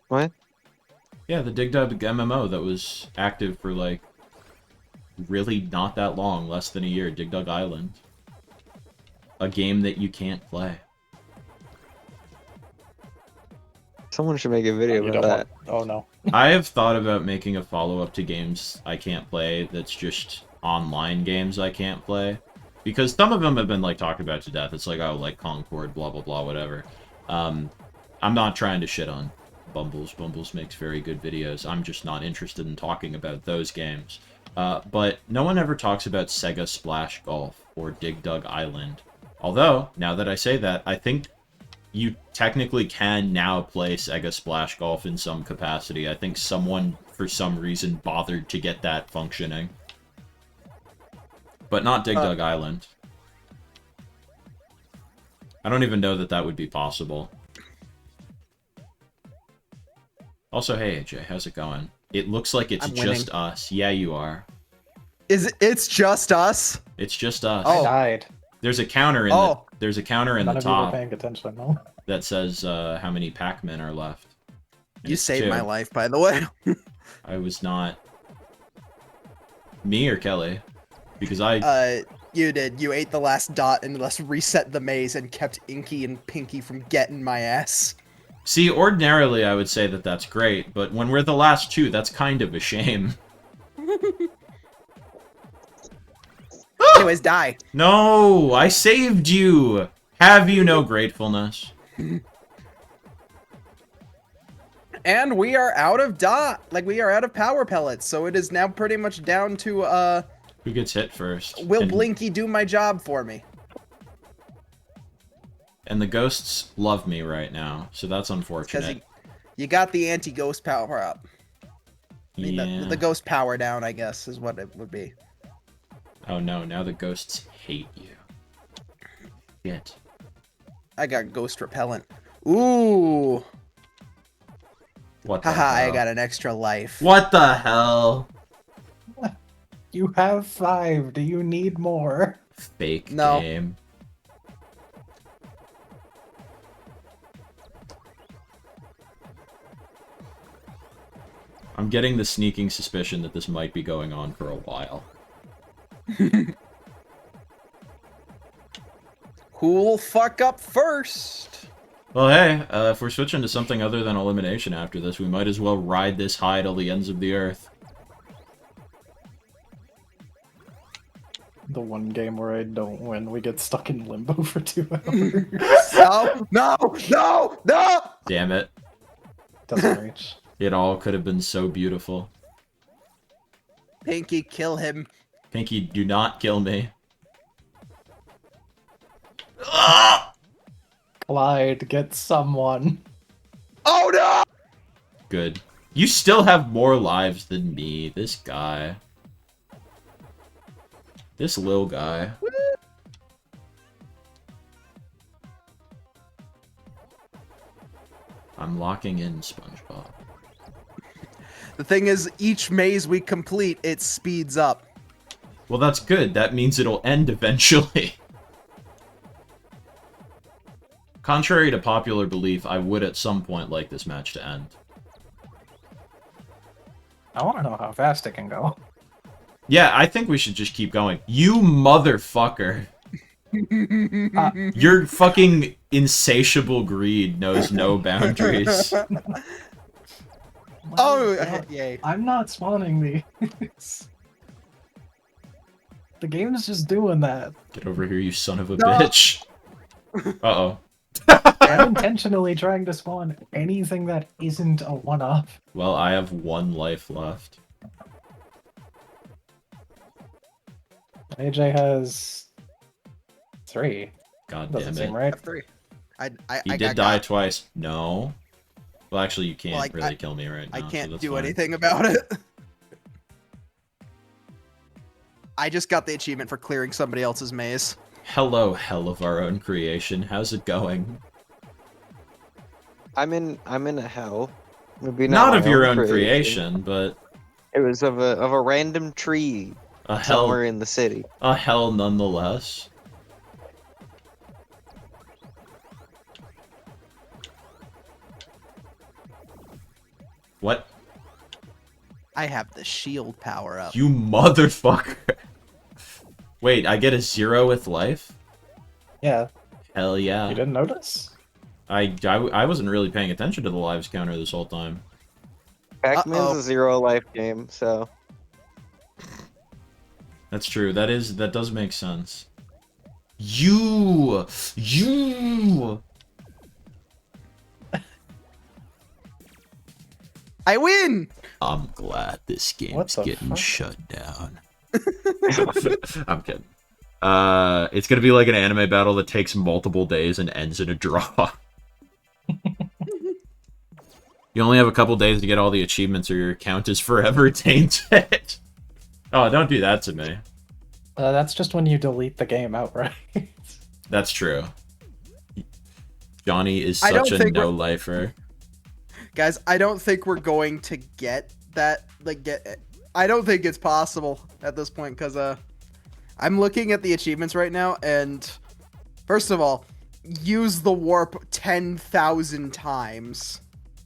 What? Yeah, the Dig Dug MMO that was active for like really not that long, less than a year, Dig Dug Island. A game that you can't play. Someone should make a Oh, video you about don't that. want... Oh no. I have thought about making a follow-up to games I can't play that's just online games I can't play. Because some of them have been, like, talked about to death. It's like, oh, like Concord, blah, blah, blah, whatever. I'm not trying to shit on Bumbles. Bumbles makes very good videos. I'm just not interested in talking about those games. But no one ever talks about Sega Splash Golf or Dig Dug Island. Although, now that I say that, I think you technically can now play Sega Splash Golf in some capacity. I think someone, for some reason, bothered to get that functioning. But not Dig Dug Island. I don't even know that that would be possible. Also, hey AJ, how's it going? It looks like it's I'm just winning. us. Yeah, you are. It's just us? It's just us. Oh. I died. There's a counter in Oh. there's a counter in None the of you were top paying attention, no? that says how many Pac-Men are left. And You it's saved 2. my life, by the way. I was not me or Kelly, because I You did. You ate the last dot and thus reset the maze and kept Inky and Pinky from getting my ass. see. Ordinarily, I would say that that's great, but when we're the last 2, that's kind of a shame. Anyways, die. No, I saved you. Have you no gratefulness? And we are out of dot. Like, we are out of power pellets, so it is now pretty much down to, Who gets hit first? will and, Blinky do my job for me? And the ghosts love me right now, so that's Because unfortunate. you got the anti-ghost power up. I mean, Yeah. the ghost power down, I guess, is what it would be. Oh no, now the ghosts hate you. Shit. I got ghost repellent. Ooh. What the Haha, I hell? got an extra life. What the hell? You have 5. Do you need more? Fake No. game. I'm getting the sneaking suspicion that this might be going on for a while. Who'll fuck up first? Well, hey, if we're switching to something other than elimination after this, we might as well ride this high till the ends of the earth. The one game where I don't win, we get stuck in limbo for 2 hours. No, no, no, no! Damn it. Doesn't reach. It all could have been so beautiful. Pinky, kill him. Pinky, do not kill me. Ah! Clyde, get someone. Oh no! Good. You still have more lives than me, this guy. This little guy. I'm locking in SpongeBob. The thing is, each maze we complete, it speeds up. Well, that's good. That means it'll end eventually. Contrary to popular belief, I would at some point like this match to end. I want to know how fast it can go. Yeah, I think we should just keep going. You motherfucker. Your fucking insatiable greed knows no boundaries. Oh, Yeah, yay. I'm not spawning these. The game's just doing that. Get over here, you son of a No. bitch. Uh-oh. I'm intentionally trying to spawn anything that isn't a 1-up. Well, I have 1 life left. AJ has 3. God Doesn't damn seem it. right. F3. He I did die twice. No. Well, actually, you can't Well, really kill me right now. I so can't that's do fine. anything about it. I just got the achievement for clearing somebody else's maze. Hello, hell of our own creation. How's it going? I'm in a hell. Maybe not Not my of your own creation. creation, but It was of a random tree a somewhere hell, in the city. a hell nonetheless. What? I have the shield power up. You motherfucker. Wait, I get a 0 with life? Yeah, Hell you yeah. didn't notice? I wasn't really paying attention to the lives counter this whole time. Pac-Man's Uh-oh. a 0 life game, so That's true. That does make sense. You! I win! I'm glad this What game's the getting fuck? shut down. I'm kidding. It's gonna be like an anime battle that takes multiple days and ends in a draw. You only have a couple days to get all the achievements or your account is forever tainted. Oh, don't do that to me. That's just when you delete the game outright. That's true. Johnny is I don't such a think we're- no-lifer. Guys, I don't think we're going to get that. I don't think it's possible at this point because I'm looking at the achievements right now, and first of all, use the warp 10,000 times.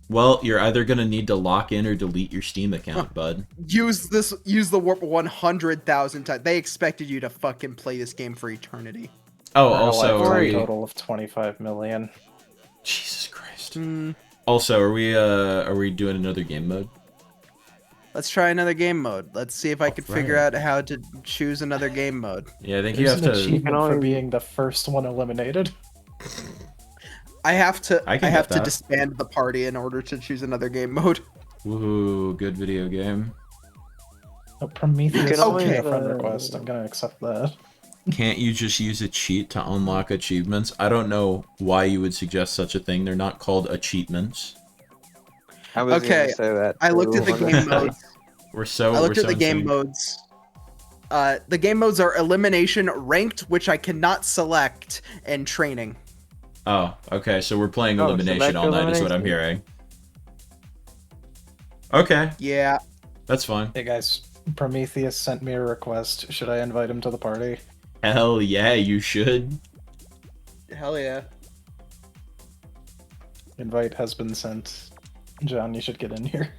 Well, you're either gonna need to lock in or delete your Steam account, bud. Use the warp 100,000 times. They expected you to fucking play this game for eternity. Oh, For a also, lifetime are we... total of 25 million. Jesus Christ. Hmm. Also, are we doing another game mode? Let's try another game mode. Let's see if I can figure Alright. out how to choose another game mode. Yeah, I think you There's have an to... achievement for only- being the first one eliminated. I have to I I, can have get to that. disband the party in order to choose another game mode. Woohoo, good video game. A Prometheus can sent always, me a friend uh, request. I'm gonna accept that. Can't you just use a cheat to unlock achievements? I don't know why you would suggest such a thing. They're not called achievements. I was Okay, gonna say that. I looked at the too. game modes. We're so I looked we're at the so game insane. modes. The game modes are elimination, ranked, which I cannot select, and training. Oh, okay, so we're playing Oh, elimination select all night is what I'm elimination. hearing. Okay, Yeah. that's fine. Hey guys, Prometheus sent me a request. Should I invite him to the party? Hell yeah, you should. Hell yeah. Invite has been sent. John, you should get in here.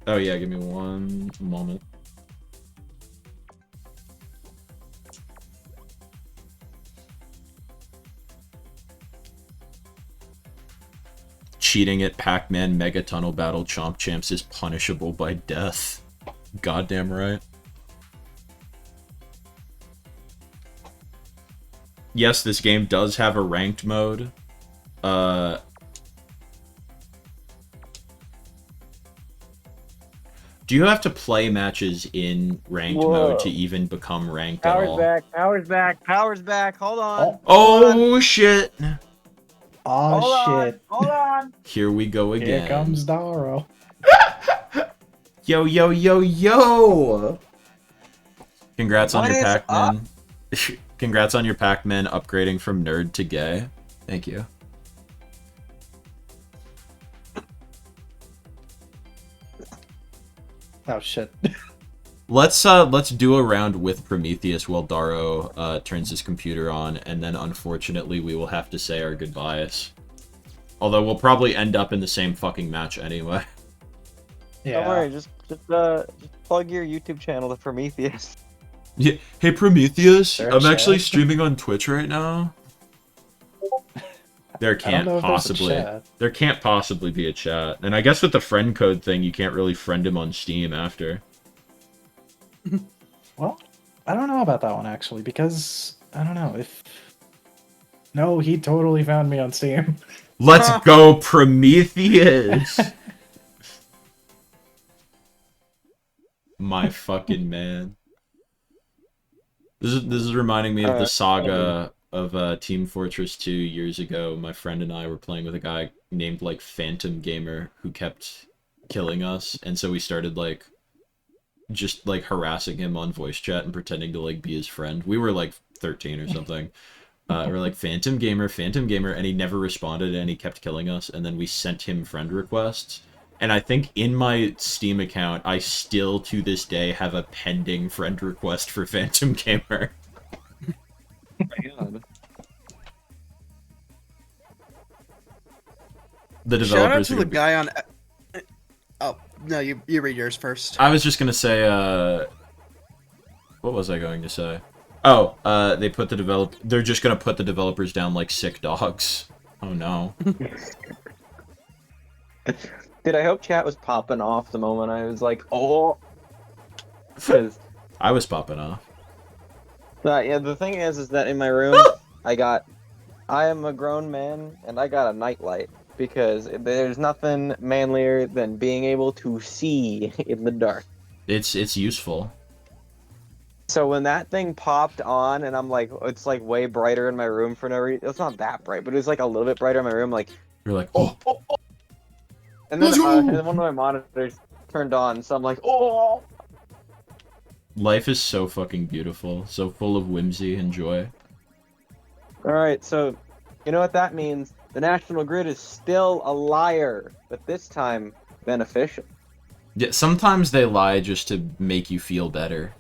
Oh yeah, give me one moment. Cheating at Pac-Man Mega Tunnel Battle Chomp Champs is punishable by death. Goddamn right. Yes, this game does have a ranked mode. Do you have to play matches in ranked Whoa. mode to even become ranked at all? Power's back. Hold on. Oh shit! Oh shit. Hold on. Here we go again. Here comes Daro. Yo yo yo yo! Congrats on What your is Pac-Man. Congrats on your Pac-Man upgrading from nerd to gay. Thank you. Oh shit. Let's do a round with Prometheus while Daro turns his computer on, and then unfortunately we will have to say our goodbyes. Although we'll probably end up in the same fucking match anyway. Don't Yeah. worry. Just plug your YouTube channel to Prometheus. Yeah. Hey Prometheus, There a I'm actually chat? streaming on Twitch right now. There I don't can't know if there's a possibly. chat. There can't possibly be a chat. And I guess with the friend code thing, you can't really friend him on Steam after. Well, I don't know about that one actually, because I don't know if. No, he totally found me on Steam. Let's go, Prometheus! My fucking man. This is reminding me of the saga of Team Fortress 2 years ago. My friend and I were playing with a guy named like Phantom Gamer who kept killing us, and so we started like just like harassing him on voice chat and pretending to like be his friend. We were like 13 or something. We're like Phantom Gamer, and he never responded, and he kept killing us. And then we sent him friend requests. And I think in my Steam account, I still to this day have a pending friend request for Phantom Gamer. My God. The Shout out developers to are the gonna be... guy on. Oh no, you read yours first. I was just gonna say, what was I going to say? Oh, they put the they're just gonna put the developers down like sick dogs. Oh no. Dude, I hope chat was popping off the moment I was like, oh. Because, I was popping off. yeah, the thing is that in my room, I am a grown man, and I got a nightlight. Because there's nothing manlier than being able to see in the dark. It's useful. So when that thing popped on, and I'm like, it's like way brighter in my room for no reason. It's not that bright, but it was like a little bit brighter in my room, like, You're like, oh, and then let's go! and then one of my monitors turned on, so I'm like, oh. Life is so fucking beautiful, so full of whimsy and joy. All right, so you know what that means? The National Grid is still a liar, but this time beneficial. Yeah, sometimes they lie just to make you feel better.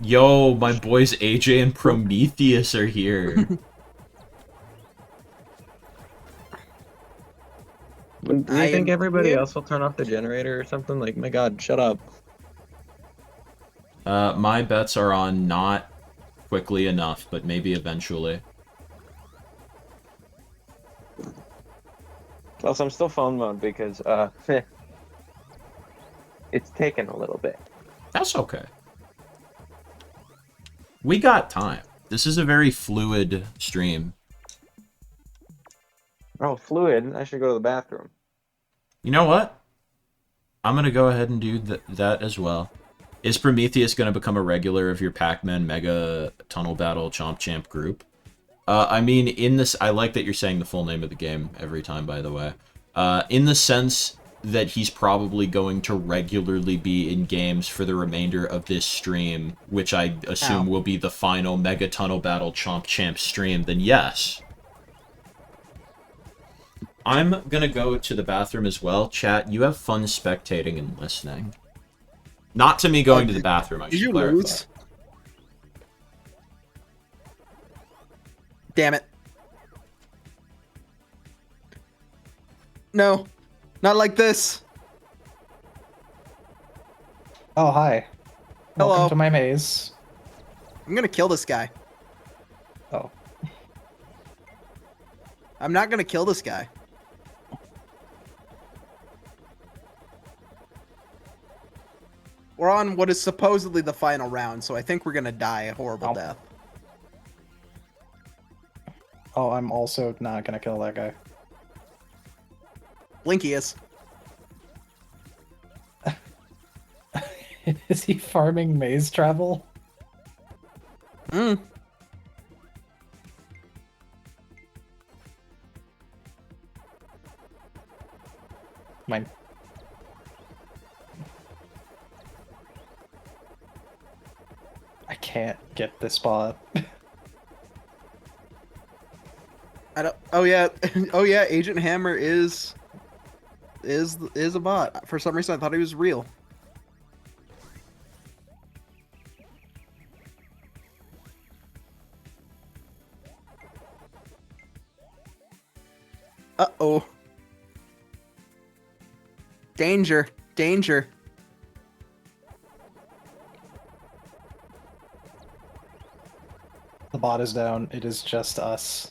Yo, my boys AJ and Prometheus are here. Do you I think am everybody here. else will turn off the generator or something? Like, my God, shut up. My bets are on not quickly enough, but maybe eventually. Plus, I'm still phone mode because, it's taken a little bit. That's okay. We got time. This is a very fluid stream. Oh, fluid. I should go to the bathroom. You know what? I'm gonna go ahead and do that as well. Is Prometheus gonna become a regular of your Pac-Man Mega Tunnel Battle Chomp Champ group? I mean, in this, I like that you're saying the full name of the game every time, by the way. In the sense that he's probably going to regularly be in games for the remainder of this stream, which I assume will be the final Mega Tunnel Battle Chomp Champ stream, then yes. I'm gonna go to the bathroom as well. Chat, you have fun spectating and listening. Not to me going to the bathroom, I Did should you clarify. lose? Damn it. No, not like this. Oh, hi. Hello. Welcome to my maze. I'm gonna kill this guy. Oh. I'm not gonna kill this guy. We're on what is supposedly the final round, so I think we're gonna die a horrible death. Oh, I'm also not gonna kill that guy. Blinky is. Is he farming maze travel? Mm. Mine. I can't get this spot. I don't. Oh yeah. Oh yeah. Agent Hammer is a bot. For some reason, I thought he was real. Uh-oh. Danger. Danger. The bot is down. It is just us.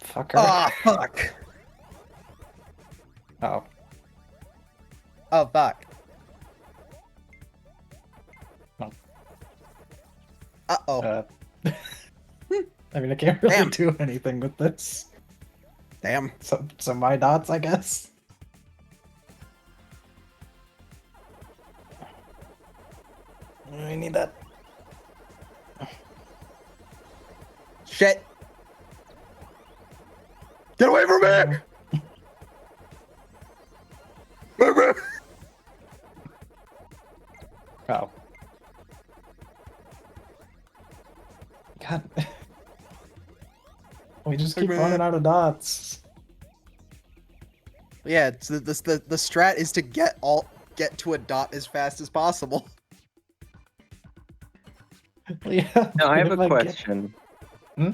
Fucker. Ah, fuck. Oh. Oh, fuck. Oh. Uh-oh. I mean, I can't really Damn. do anything with this. Damn. So my dots, I guess. I need that. Shit. Get away from me! Oh. God. We just keep Pac-Man. running out of dots. Yeah, it's the strat is to get to a dot as fast as possible. Yeah. Now I have if a get- question. Hmm?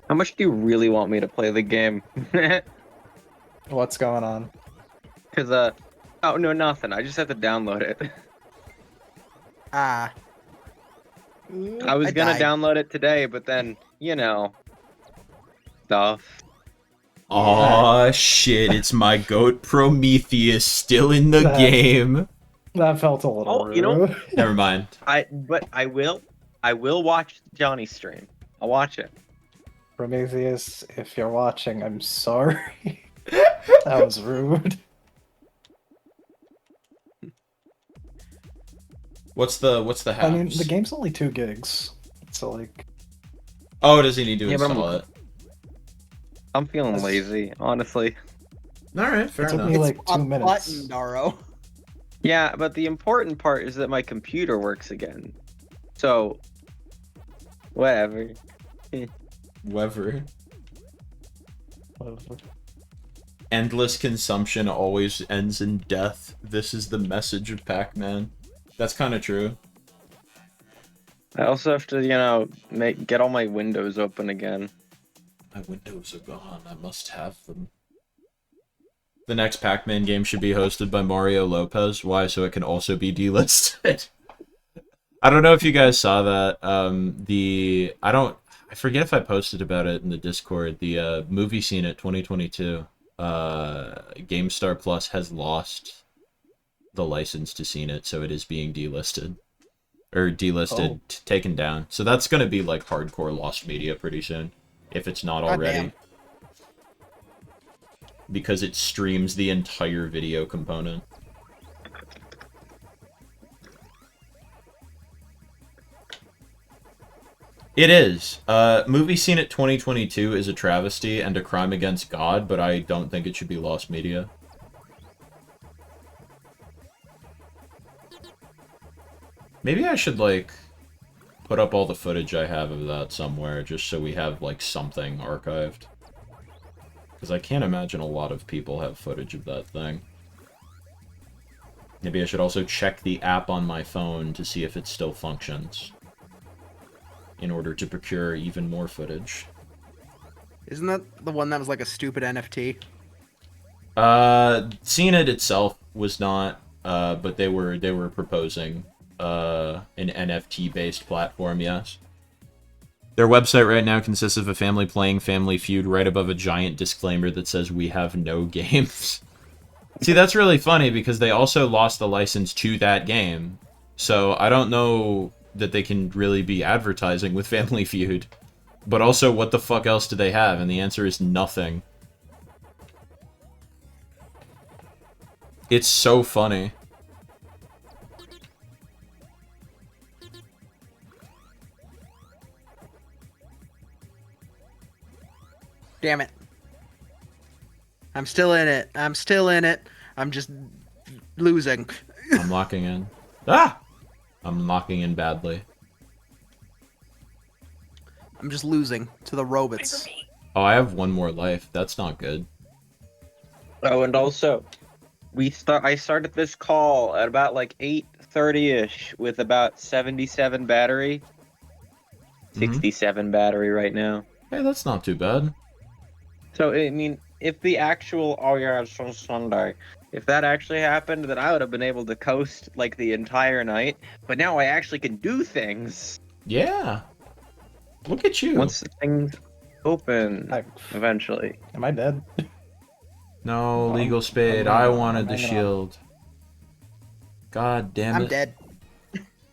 How much do you really want me to play the game? What's going on? Because oh no, nothing. I just have to download it. Ah, I was I gonna died. download it today, but then stuff. Aw, shit, it's my goat Prometheus still in the That- game. That felt a little Oh, rude. you know- Never mind. But I will watch Johnny's stream. I'll watch it. Prometheus, if you're watching, I'm sorry. That was rude. What's the halves? I mean, the game's only 2 gigs. So, like, Oh, does he need to Yeah, but install it? I'm feeling That's- lazy, honestly. Alright, fair It took enough. me, like, it's 2 a minutes. button, Daro. Yeah, but the important part is that my computer works again. So, whatever. Whatever. Whatever. Endless consumption always ends in death. This is the message of Pac-Man. That's kind of true. I also have to, get all my windows open again. My windows are gone. I must have them. The next Pac-Man game should be hosted by Mario Lopez. Why? So it can also be delisted. I don't know if you guys saw that. I forget if I posted about it in the Discord. The movie scene at 2022. GameStar Plus has lost the license to Scene It, so it is being delisted. Or delisted, taken down. So that's going to be like hardcore lost media pretty soon, if it's not already. Goddamn. Because it streams the entire video component. It is. Movie Scene at 2022 is a travesty and a crime against God, but I don't think it should be lost media. Maybe I should, like, put up all the footage I have of that somewhere, just so we have, like, something archived. Because I can't imagine a lot of people have footage of that thing. Maybe I should also check the app on my phone to see if it still functions, in order to procure even more footage. Isn't that the one that was like a stupid NFT? Seeing It itself was not, but they were proposing an NFT-based platform, yes. Their website right now consists of a family playing Family Feud right above a giant disclaimer that says, "We have no games." See, that's really funny because they also lost the license to that game. So I don't know that they can really be advertising with Family Feud. But also, what the fuck else do they have? And the answer is nothing. It's so funny. Damn it. I'm still in it. I'm still in it. I'm just losing. I'm locking in. Ah! I'm locking in badly. I'm just losing to the robots. Oh, I have one more life. That's not good. Oh, and also, I started this call at about like 8:30ish with about 77 battery. 67 battery right now. Hey, that's not too bad. So, I mean, if the actual, oh yeah, it's on Sunday, if that actually happened, then I would have been able to coast like the entire night. But now I actually can do things. Yeah. Look at you. Once the things open, I- eventually. Am I dead? No, I'm- Legal Spade. I'm I hanging on, wanted I'm the hanging on. shield. God damn it. I'm dead.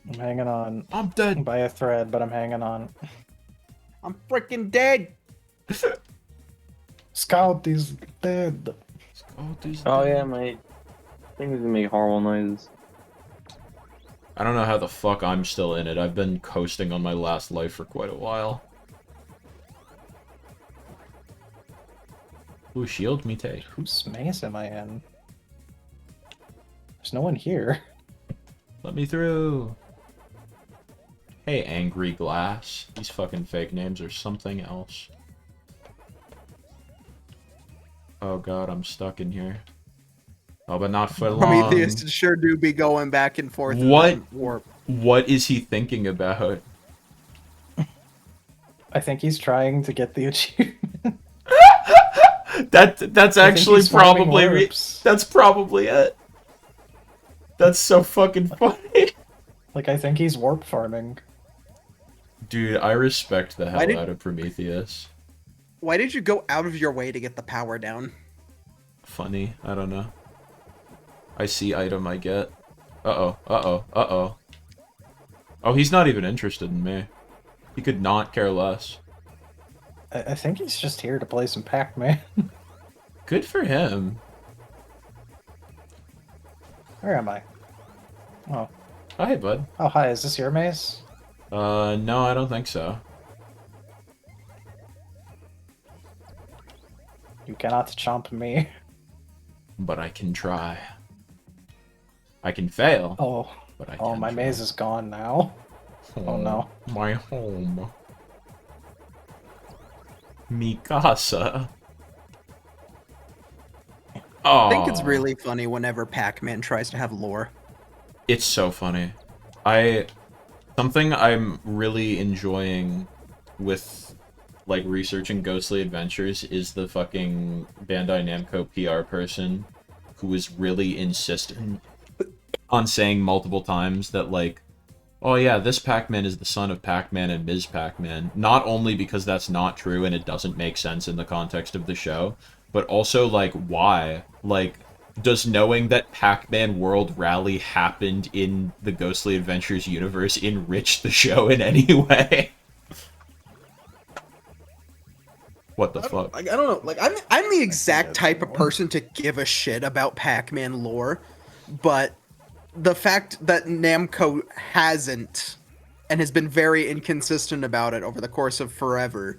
I'm hanging on I'm dead. by a thread, but I'm hanging on. I'm freaking dead. Scout is dead. Oh yeah, my things make horrible noises. I don't know how the fuck I'm still in it. I've been coasting on my last life for quite a while. Ooh, shield me take. Whose maze am I in? There's no one here. Let me through. Hey, Angry Glass. These fucking fake names are something else. Oh god, I'm stuck in here. Oh, but not for long. Prometheus sure do be going back and forth. What? In that warp. What is he thinking about? I think he's trying to get the achievement. That's actually he's farming probably warps. that's probably it. That's so fucking funny. Like, I think he's warp farming. Dude, I respect the Why hell did- out of Prometheus. Why did you go out of your way to get the power down? Funny, I don't know. I see item I get. Uh-oh, uh-oh, uh-oh. Oh, he's not even interested in me. He could not care less. I think he's just here to play some Pac-Man. Good for him. Where am I? Oh. Oh, hey, bud. Oh, hi, is this your maze? No, I don't think so. You cannot chomp me. But I can try. I can fail, Oh, but I oh, can my try. maze is gone now. Oh, no. My home. Mikasa. Oh, I think it's really funny whenever Pac-Man tries to have lore. It's so funny. Something I'm really enjoying with like researching Ghostly Adventures is the fucking Bandai Namco PR person who is really insistent on saying multiple times that like, oh yeah, this Pac-Man is the son of Pac-Man and Ms. Pac-Man. Not only because that's not true and it doesn't make sense in the context of the show, but also like why? Like, does knowing that Pac-Man World Rally happened in the Ghostly Adventures universe enrich the show in any way? What the fuck? Like, I don't know. Like I'm the exact type of person to give a shit about Pac-Man lore, but the fact that Namco hasn't and has been very inconsistent about it over the course of forever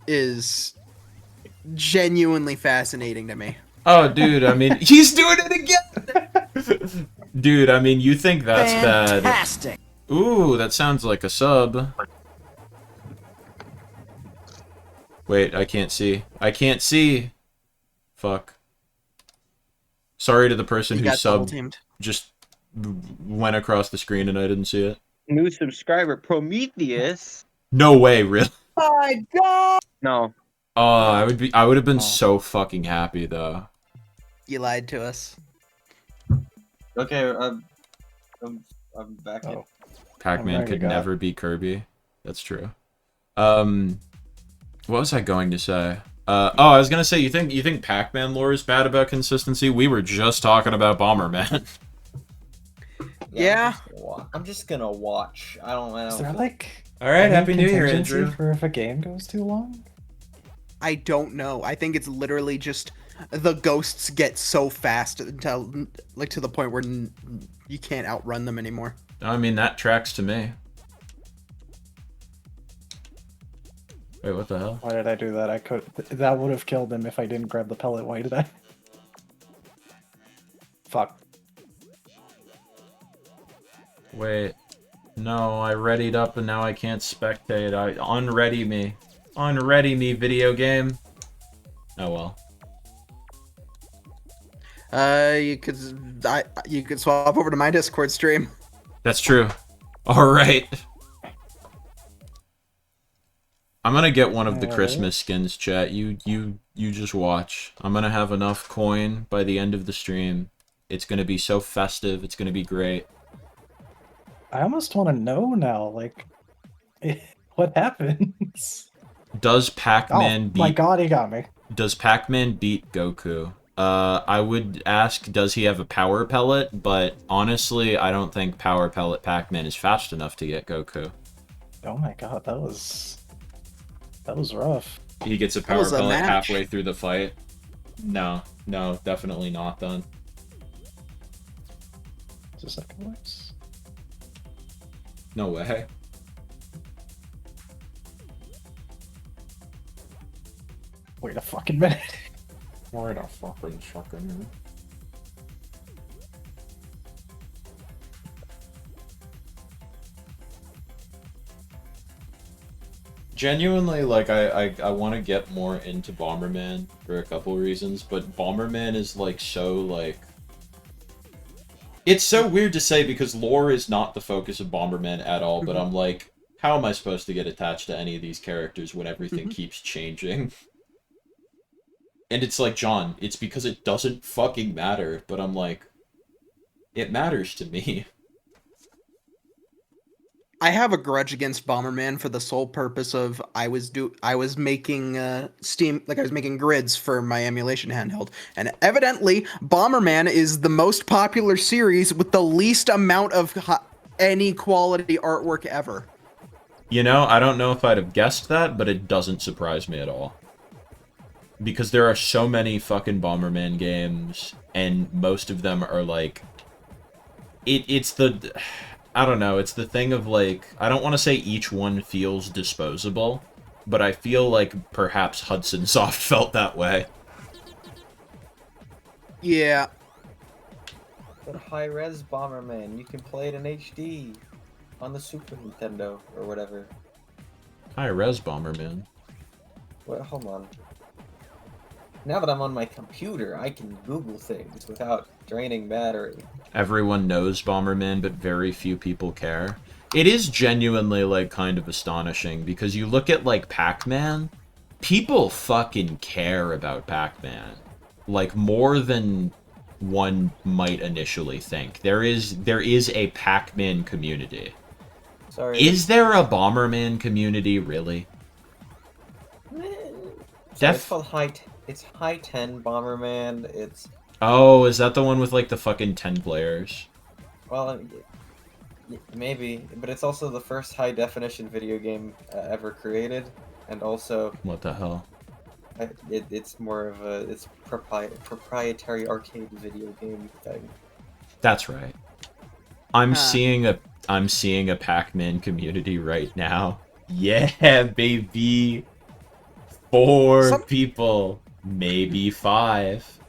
is genuinely fascinating to me. Oh, dude, I mean, he's doing it again! Dude, I mean, you think that's Fantastic. bad. Ooh, that sounds like a sub. Wait, I can't see. I can't see! Fuck. Sorry to the person You who got double subbed teamed. just went across the screen and I didn't see it. New subscriber, Prometheus. No way, really? My God! No. Oh, I would have been Oh. so fucking happy though. You lied to us. Okay, I'm back in. Oh, Pac-Man there you could go. never be Kirby. That's true. What was I going to say? I was gonna say you think Pac-Man lore is bad about consistency? We were just talking about Bomberman. Yeah. I'm just gonna watch. I don't is there feel- like All right, any Happy New Year, contingency Andrew. for if a game goes too long? I don't know. I think it's literally just the ghosts get so fast until like to the point where you can't outrun them anymore. I mean that tracks to me. Wait, what the hell? Why did I do that? That would have killed him if I didn't grab the pellet. Why did I? Fuck. Wait. No, I readied up and now I can't spectate. I unready me. Unready me, video game. Oh well. You could swap over to my Discord stream. That's true. Alright. I'm gonna get one of the Alright. Christmas skins, chat. You just watch. I'm gonna have enough coin by the end of the stream. It's gonna be so festive. It's gonna be great. I almost want to know now, like, what happens? Does Pac-Man Oh my beat? god, he got me. Does Pac-Man beat Goku? I would ask, does he have a power pellet? But honestly, I don't think power pellet Pac-Man is fast enough to get Goku. Oh my god, that was rough. He gets a power was a pellet match. halfway through the fight. No, definitely not then. Is this second voice? No way. Wait a fucking minute. Where the fucking shotgun? Genuinely, like, I want to get more into Bomberman for a couple reasons, but Bomberman is, like, so, like... It's so weird to say because lore is not the focus of Bomberman at all, but I'm like, how am I supposed to get attached to any of these characters when everything keeps changing? And it's like, John, it's because it doesn't fucking matter, but I'm like, it matters to me. I have a grudge against Bomberman for the sole purpose of I was making I was making grids for my emulation handheld, and evidently Bomberman is the most popular series with the least amount of any quality artwork ever. You know, I don't know if I'd have guessed that, but it doesn't surprise me at all. Because there are so many fucking Bomberman games, and most of them are like... It's the... I don't know, it's the thing of, like, I don't want to say each one feels disposable, but I feel like perhaps Hudson Soft felt that way. Yeah. But high-res Bomberman, you can play it in HD on the Super Nintendo or whatever. High-res Bomberman. Wait, hold on. Now that I'm on my computer, I can Google things without draining battery. Everyone knows Bomberman, but very few people care. It is genuinely, like, kind of astonishing, because you look at, like, Pac-Man, people fucking care about Pac-Man. Like, more than one might initially think. There is a Pac-Man community. Sorry. Is there a Bomberman community, really? It's called It's High 10 Bomberman. It's... Oh, is that the one with, like, the fucking 10 players? Well, maybe, but it's also the first high-definition video game ever created, and also... What the hell? It's more of a... It's proprietary arcade video game thing. That's right. I'm seeing a Pac-Man community right now. Yeah, baby! 4 people, maybe 5.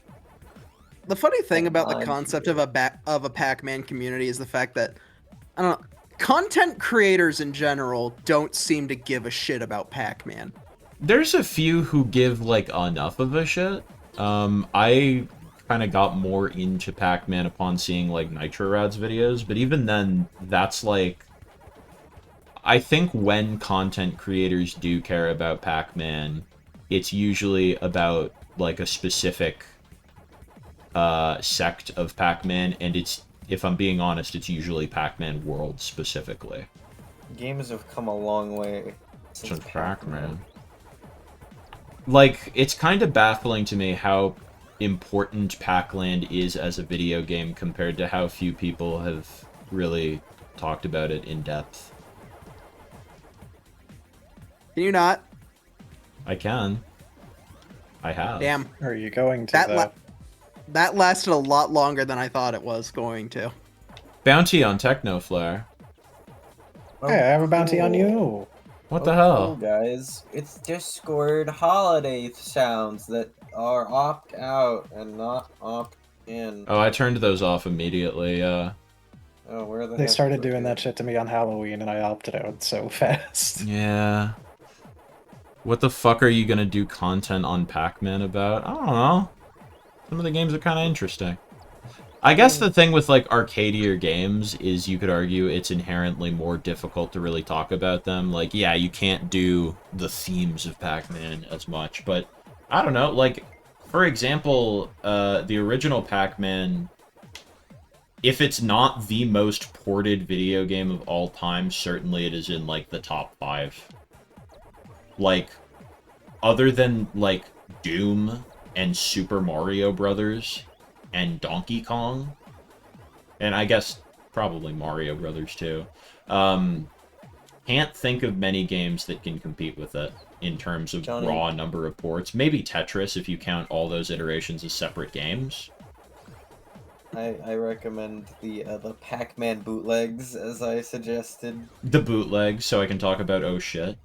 The funny thing about the concept of a Pac-Man community is the fact that, I don't know, content creators in general don't seem to give a shit about Pac-Man. There's a few who give, like, enough of a shit. I kind of got more into Pac-Man upon seeing, like, Nitro Rad's videos, but even then, that's, like... I think when content creators do care about Pac-Man, it's usually about, like, a specific sect of Pac-Man, and it's, if I'm being honest, it's usually Pac-Man World specifically. Games have come a long way since Pac-Man. Like, it's kind of baffling to me how important Pac-Land is as a video game compared to how few people have really talked about it in depth. Can you not? I can. I have. Damn. Are you going to That lasted a lot longer than I thought it was going to. Bounty on Technoflare. Hey, I have a bounty on you. What the hell? Cool, guys. It's Discord holiday sounds that are opt out and not opt in. Oh, I turned those off immediately, Oh, where the They heck started were doing they? that shit to me on Halloween, and I opted out so fast. Yeah. What the fuck are you gonna do content on Pac-Man about? I don't know. Some of the games are kind of interesting. I guess the thing with, like, arcadier games is you could argue it's inherently more difficult to really talk about them. Like, yeah, you can't do the themes of Pac-Man as much, but I don't know. Like, for example, the original Pac-Man, if it's not the most ported video game of all time, certainly it is in, like, the top 5. Like, other than, like, Doom and Super Mario Brothers and Donkey Kong, and I guess probably Mario Brothers too, can't think of many games that can compete with it in terms of raw number of ports. Maybe Tetris, if you count all those iterations as separate games. I recommend the Pac-Man bootlegs, as I suggested. The bootleg, so I can talk about oh shit.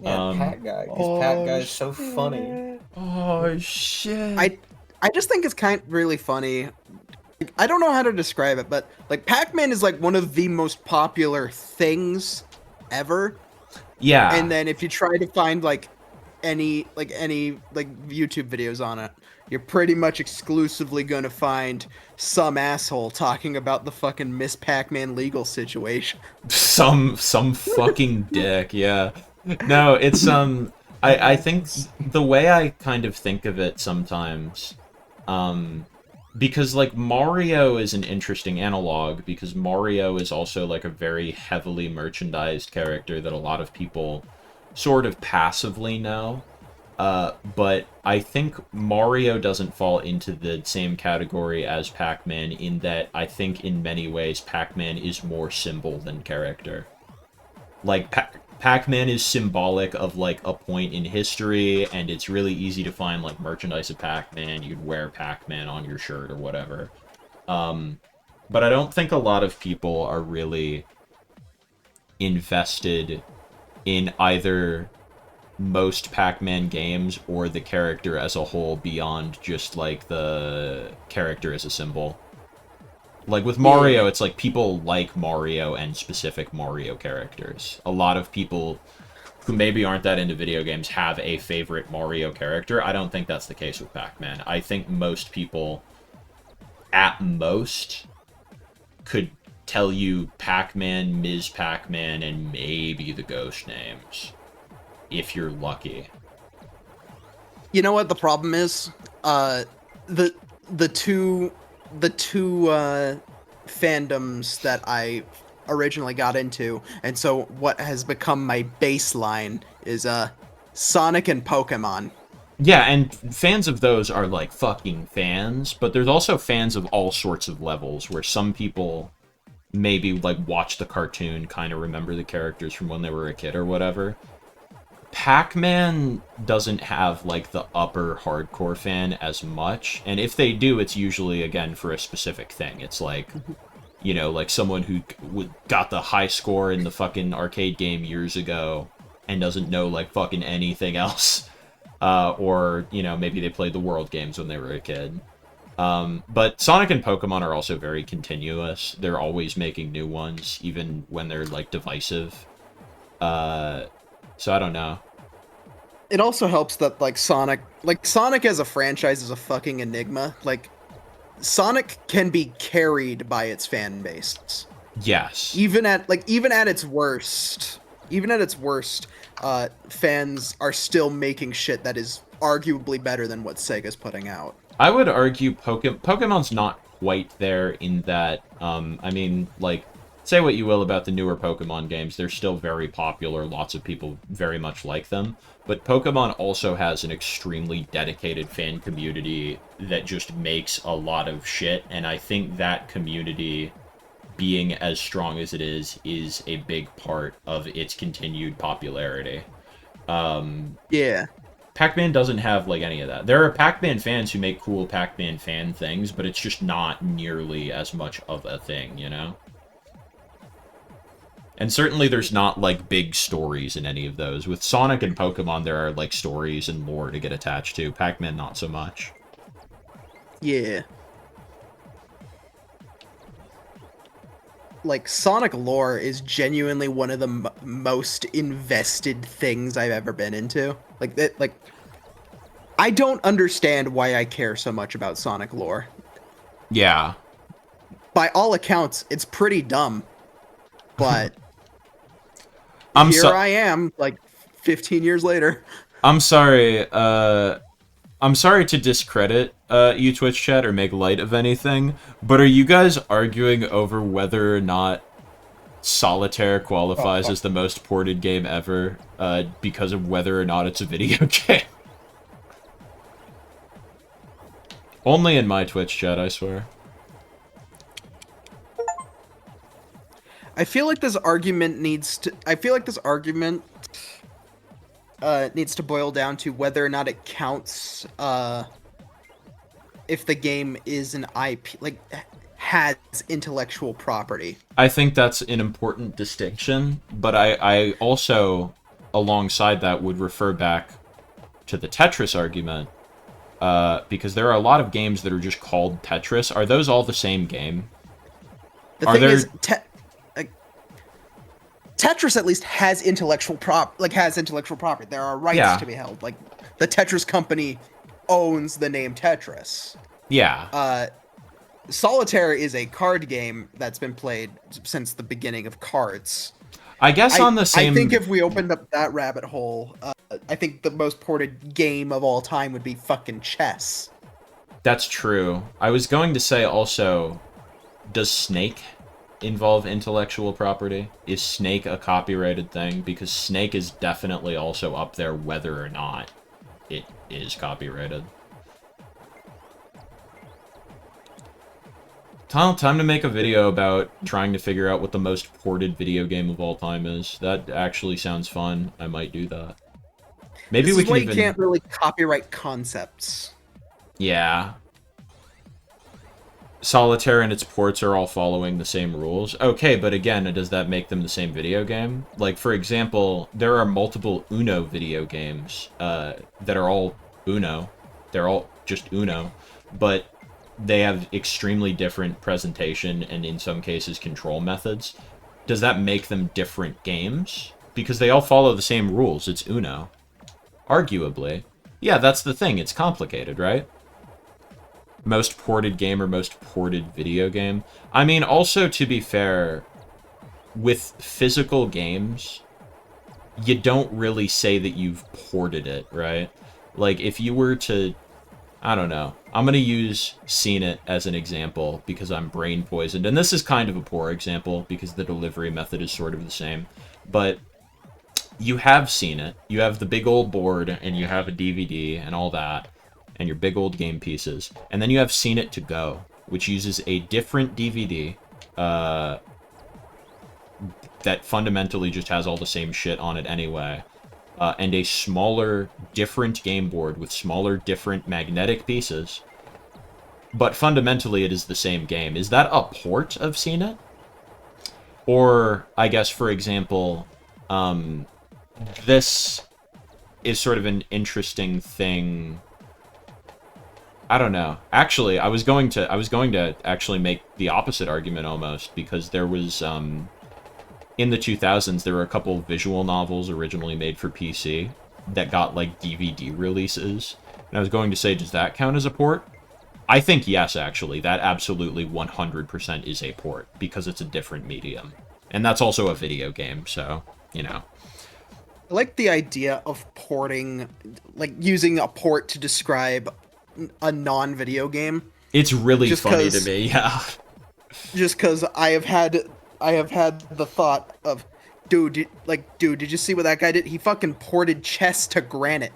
Yeah, Pat Guy, because Pat Guy is so funny. Oh shit. I just think it's kind of really funny. Like, I don't know how to describe it, but like Pac-Man is like one of the most popular things ever. And Yeah. then if you try to find like any YouTube videos on it, you're pretty much exclusively gonna find some asshole talking about the fucking Miss Pac-Man legal situation. Some fucking dick, yeah. No, it's I think the way I kind of think of it sometimes, um because like Mario is an interesting analog because Mario is also like a very heavily merchandised character that a lot of people sort of passively know. But I think Mario doesn't fall into the same category as Pac-Man in that I think in many ways Pac-Man is more symbol than character. Like Pac-Man is symbolic of like a point in history, and it's really easy to find like merchandise of Pac-Man. You'd wear Pac-Man on your shirt or whatever. But I don't think a lot of people are really invested in either most Pac-Man games or the character as a whole beyond just like the character as a symbol. Like with Mario, Yeah. it's like people like Mario and specific Mario characters. A lot of people who maybe aren't that into video games have a favorite Mario character. I don't think that's the case with Pac-Man. I think most people, at most, could tell you Pac-Man, Ms. Pac-Man, and maybe the ghost names. If you're lucky. You know what the problem is? The the two fandoms that I originally got into, and so what has become my baseline is Sonic and Pokemon. Yeah, and fans of those are like fucking fans, but there's also fans of all sorts of levels where some people maybe like watch the cartoon, kind of remember the characters from when they were a kid or whatever. Pac-Man doesn't have like the upper hardcore fan as much, and if they do, it's usually again for a specific thing. It's like, you know, like someone who got the high score in the fucking arcade game years ago and doesn't know like fucking anything else. Or, you know, maybe they played the World games when they were a kid. But Sonic and Pokemon are also very continuous. They're always making new ones, even when they're like divisive. So I don't know. It also helps that Sonic as a franchise is a fucking enigma. Like Sonic can be carried by its fan base. Yes. Even at its worst, fans are still making shit that is arguably better than what Sega's putting out. I would argue Pokemon's not quite there in that, I mean, like, say what you will about the newer Pokemon games, they're still very popular, lots of people very much like them, but Pokemon also has an extremely dedicated fan community that just makes a lot of shit, and I think that community, being as strong as it is a big part of its continued popularity. Yeah. Pac-Man doesn't have, like, any of that. There are Pac-Man fans who make cool Pac-Man fan things, but it's just not nearly as much of a thing, you know? And certainly there's not, like, big stories in any of those. With Sonic and Pokemon, there are, like, stories and lore to get attached to. Pac-Man, not so much. Yeah. Like, Sonic lore is genuinely one of the most invested things I've ever been into. I don't understand why I care so much about Sonic lore. Yeah. By all accounts, it's pretty dumb. But I'm here so- I am, like, 15 years later. I'm sorry, I'm sorry to discredit you Twitch chat or make light of anything, but are you guys arguing over whether or not Solitaire qualifies as the most ported game ever because of whether or not it's a video game? Only in my Twitch chat, I swear. I feel like this argument needs to boil down to whether or not it counts if the game is an IP, like, has intellectual property. I think that's an important distinction, but I also, alongside that, would refer back to the Tetris argument, because there are a lot of games that are just called Tetris. Are those all the same game? The Are thing there... is, like, Tetris at least has intellectual property. There are rights Yeah. to be held. Like, the Tetris company owns the name Tetris. Yeah. Solitaire is a card game that's been played since the beginning of cards. I guess on the same... I think if we opened up that rabbit hole, I think the most ported game of all time would be fucking chess. That's true. I was going to say also, does Snake involve intellectual property? Is Snake a copyrighted thing? Because Snake is definitely also up there whether or not it is copyrighted. Time to make a video about trying to figure out what the most ported video game of all time is. That actually sounds fun. I might do that. Maybe This we is can why even... you can't really copyright concepts. Yeah. Solitaire and its ports are all following the same rules. Okay, but again, does that make them the same video game? Like, for example, there are multiple Uno video games that are all Uno. They're all just Uno. But they have extremely different presentation and, in some cases, control methods. Does that make them different games? Because they all follow the same rules. It's Uno. Arguably. Yeah, that's the thing. It's complicated, right? Most ported game or most ported video game. I mean, also, to be fair, with physical games, you don't really say that you've ported it, right? Like, if you were to... I don't know. I'm going to use Seen It as an example because I'm brain poisoned. And this is kind of a poor example because the delivery method is sort of the same. But you have Seen It. You have the big old board and you have a DVD and all that. And your big old game pieces. And then you have Seen It to Go, which uses a different DVD that fundamentally just has all the same shit on it anyway. And a smaller, different game board with smaller, different magnetic pieces. But fundamentally, it is the same game. Is that a port of Seen It? Or, I guess, for example, this is sort of an interesting thing. I don't know. Actually, I was going to actually make the opposite argument almost, because there was, in the 2000s, there were a couple visual novels originally made for PC that got, like, DVD releases. And I was going to say, does that count as a port? I think yes, actually. That absolutely 100% is a port, because it's a different medium. And that's also a video game, so, you know. I like the idea of porting, like, using a port to describe a non-video game. It's really funny to me, yeah. Just because I have had the thought of, dude, did you see what that guy did? He fucking ported chess to granite.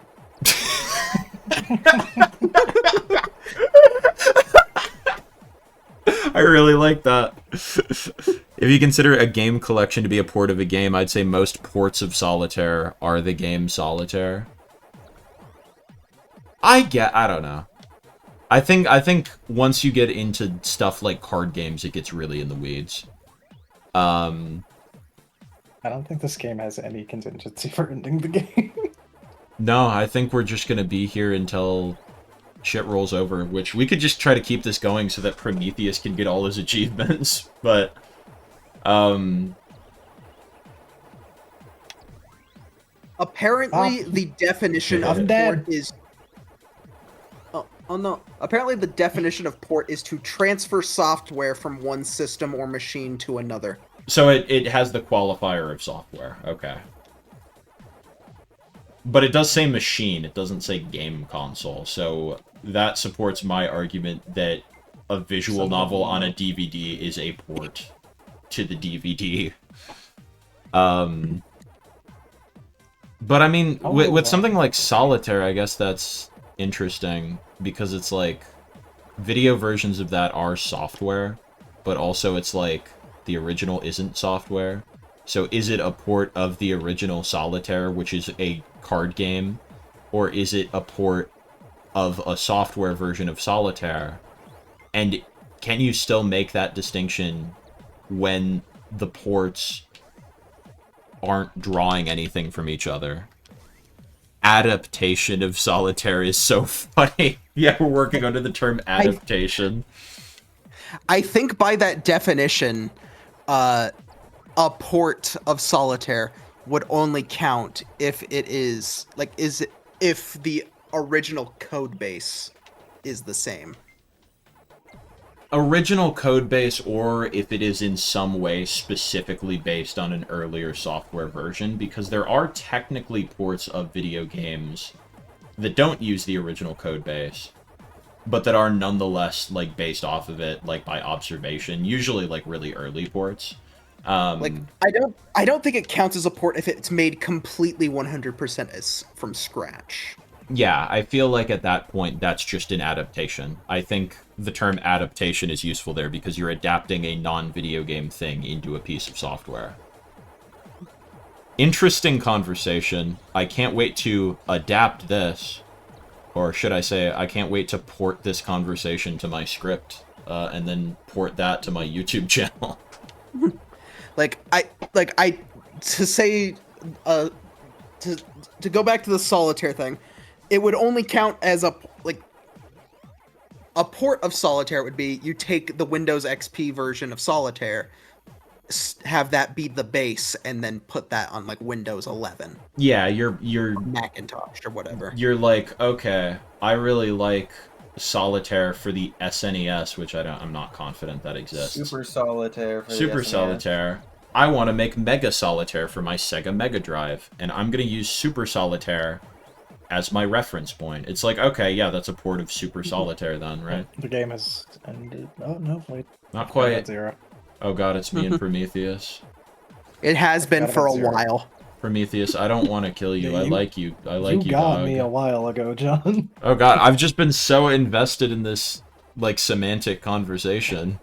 I really like that. If you consider a game collection to be a port of a game, I'd say most ports of Solitaire are the game Solitaire. I don't know. I think once you get into stuff like card games, it gets really in the weeds. I don't think this game has any contingency for ending the game. No, I think we're just gonna be here until shit rolls over, which we could just try to keep this going so that Prometheus can get all his achievements, but apparently the definition of port is no. Apparently the definition of port is to transfer software from one system or machine to another. So it has the qualifier of software. Okay. But it does say machine, it doesn't say game console, so that supports my argument that a visual novel on a DVD is a port to the DVD. But I mean, with something like Solitaire, I guess that's interesting, because it's like, video versions of that are software, but also it's like, the original isn't software. So is it a port of the original Solitaire, which is a card game, or is it a port of a software version of Solitaire? And can you still make that distinction when the ports aren't drawing anything from each other adaptation of Solitaire is so funny. Yeah, we're working under the term adaptation. I think by that definition, a port of Solitaire would only count if it is like if the original code base is the same. Original code base, or if it is in some way specifically based on an earlier software version, because there are technically ports of video games that don't use the original code base, but that are nonetheless like based off of it, like by observation, usually like really early ports. Like I don't think it counts as a port if it's made completely 100% as from scratch. Yeah, I feel like at that point that's just an adaptation. I think the term adaptation is useful there because you're adapting a non-video game thing into a piece of software. Interesting conversation. I can't wait to adapt this, or should I say, I can't wait to port this conversation to my script, and then port that to my YouTube channel. To say to go back to the Solitaire thing, it would only count as a port of Solitaire would be you take the Windows XP version of Solitaire, have that be the base, and then put that on like Windows 11. Yeah, you're Macintosh or whatever. You're like, okay, I really like Solitaire for the SNES, which I'm not confident that exists. Super Solitaire for Super the SNES. Solitaire. I want to make Mega Solitaire for my Sega Mega Drive, and I'm going to use Super Solitaire as my reference point. It's like, okay, yeah, that's a port of Super Solitaire then, right? The game has ended. Oh no, wait. Not quite. 0. Oh god, it's me and Prometheus. It has been Got for a about 0. while. Prometheus, I don't want to kill you. Yeah, I you- like you. I like you, got dog. me a while ago, John. Oh god, I've just been so invested in this, like, semantic conversation.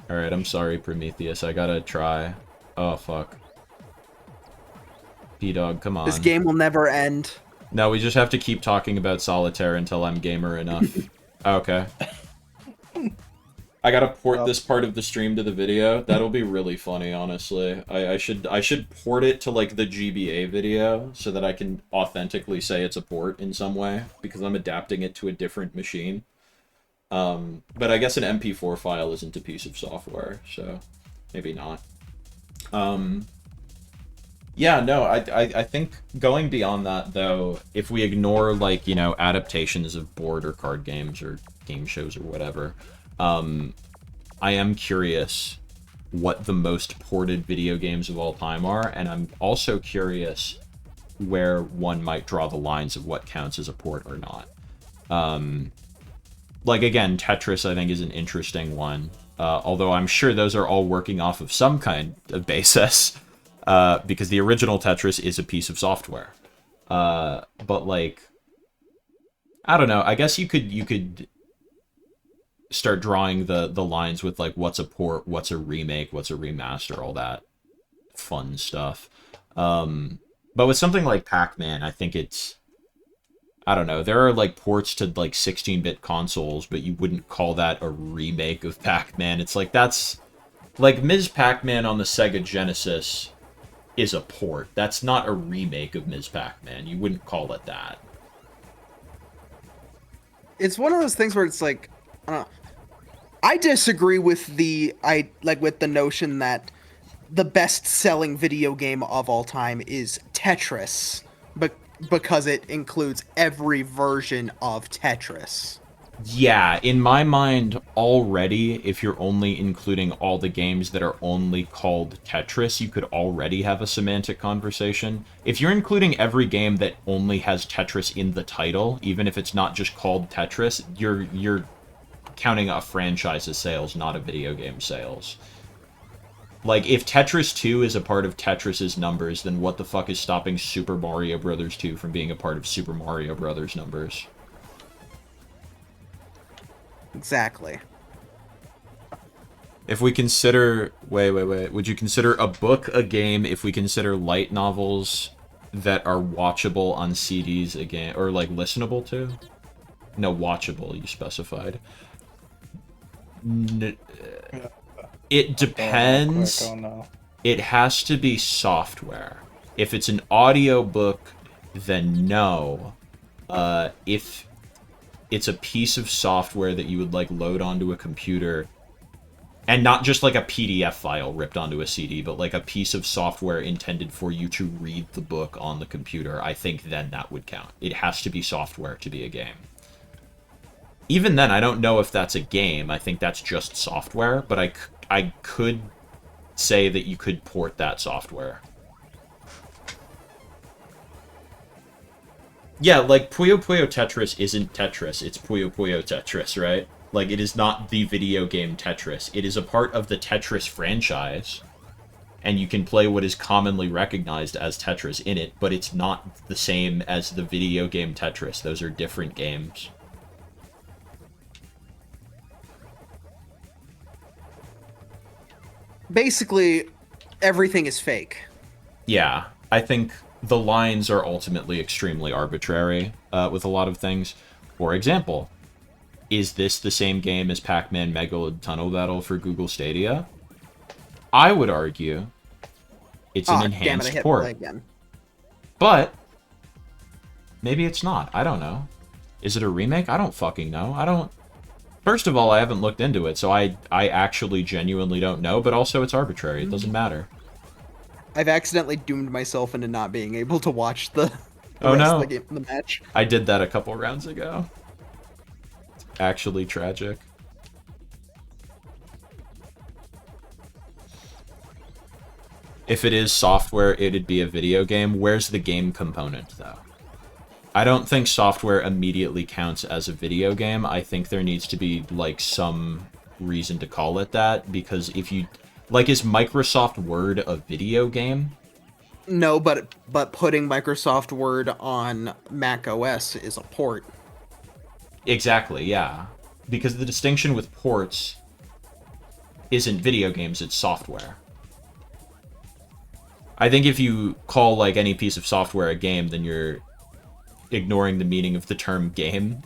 Alright, I'm sorry, Prometheus. I gotta try. Oh, fuck. P-Dog, come on. This game will never end. No, we just have to keep talking about Solitaire until I'm gamer enough. Okay. I gotta port this part of the stream to the video. That'll be really funny, honestly. I should port it to, like, the GBA video so that I can authentically say it's a port in some way, because I'm adapting it to a different machine. But I guess an MP4 file isn't a piece of software, so maybe not. Yeah, no, I think going beyond that, though, if we ignore, like, you know, adaptations of board or card games or game shows or whatever, I am curious what the most ported video games of all time are, and I'm also curious where one might draw the lines of what counts as a port or not. Like, again, Tetris, I think, is an interesting one, although I'm sure those are all working off of some kind of basis, because the original Tetris is a piece of software. But, like, I don't know, I guess you could start drawing the lines with, like, what's a port, what's a remake, what's a remaster, all that fun stuff. But with something like Pac-Man, I think it's, I don't know, there are, like, ports to, like, 16-bit consoles, but you wouldn't call that a remake of Pac-Man. It's like, that's, like, Ms. Pac-Man on the Sega Genesis is a port. That's not a remake of Ms. Pac-Man. You wouldn't call it that. It's one of those things where it's like, I don't know. I disagree with with the notion that the best-selling video game of all time is Tetris, but because it includes every version of Tetris. Yeah, in my mind, already, if you're only including all the games that are only called Tetris, you could already have a semantic conversation. If you're including every game that only has Tetris in the title, even if it's not just called Tetris, you're counting a franchise's sales, not a video game sales. Like, if Tetris 2 is a part of Tetris's numbers, then what the fuck is stopping Super Mario Bros. 2 from being a part of Super Mario Bros. Numbers? Exactly. If we consider... Wait. Would you consider a book a game if we consider light novels that are watchable on CDs a game? Or, like, listenable to? No, watchable, you specified. It depends. Oh no. It has to be software. If it's an audiobook, then no. If it's a piece of software that you would like load onto a computer, and not just like a PDF file ripped onto a CD, but like a piece of software intended for you to read the book on the computer, I think then that would count. It has to be software to be a game. Even then, I don't know if that's a game. I think that's just software, but I could say that you could port that software. Yeah, like Puyo Puyo Tetris isn't Tetris, it's Puyo Puyo Tetris, right? Like, it is not the video game Tetris. It is a part of the Tetris franchise, and you can play what is commonly recognized as Tetris in it, but it's not the same as the video game Tetris. Those are different games. Basically, everything is fake. Yeah, I think the lines are ultimately extremely arbitrary with a lot of things. For example, is this the same game as Pac-Man Mega Tunnel Battle for Google Stadia? I would argue it's an Damn it, I enhanced hit port. play again. But maybe it's not. I don't know. Is it a remake? I don't fucking know. I don't... First of all, I haven't looked into it, so I actually genuinely don't know, but also it's arbitrary. It doesn't matter. I've accidentally doomed myself into not being able to watch the Oh, rest no. of the match. I did that a couple rounds ago. It's actually tragic. If it is software, it'd be a video game. Where's the game component, though? I don't think software immediately counts as a video game. I think there needs to be, like, some reason to call it that, because if you... Like, is Microsoft Word a video game? No, but putting Microsoft Word on Mac OS is a port. Exactly, yeah. Because the distinction with ports isn't video games, it's software. I think if you call, like, any piece of software a game, then you're ignoring the meaning of the term game.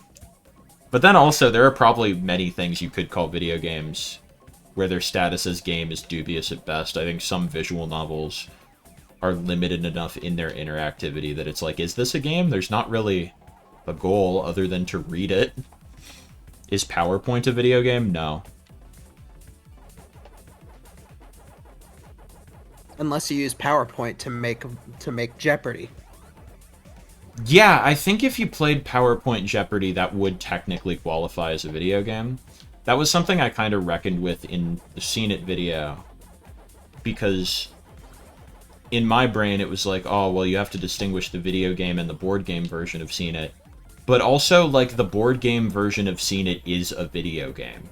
But then also, there are probably many things you could call video games where their status as game is dubious at best. I think some visual novels are limited enough in their interactivity that it's like, is this a game? There's not really a goal other than to read it. Is PowerPoint a video game? No. Unless you use PowerPoint to make Jeopardy. Yeah, I think if you played PowerPoint Jeopardy, that would technically qualify as a video game. That was something I kind of reckoned with in the Seen It video. Because in my brain, it was like, oh, well, you have to distinguish the video game and the board game version of Seen It. But also, like, the board game version of Seen It is a video game.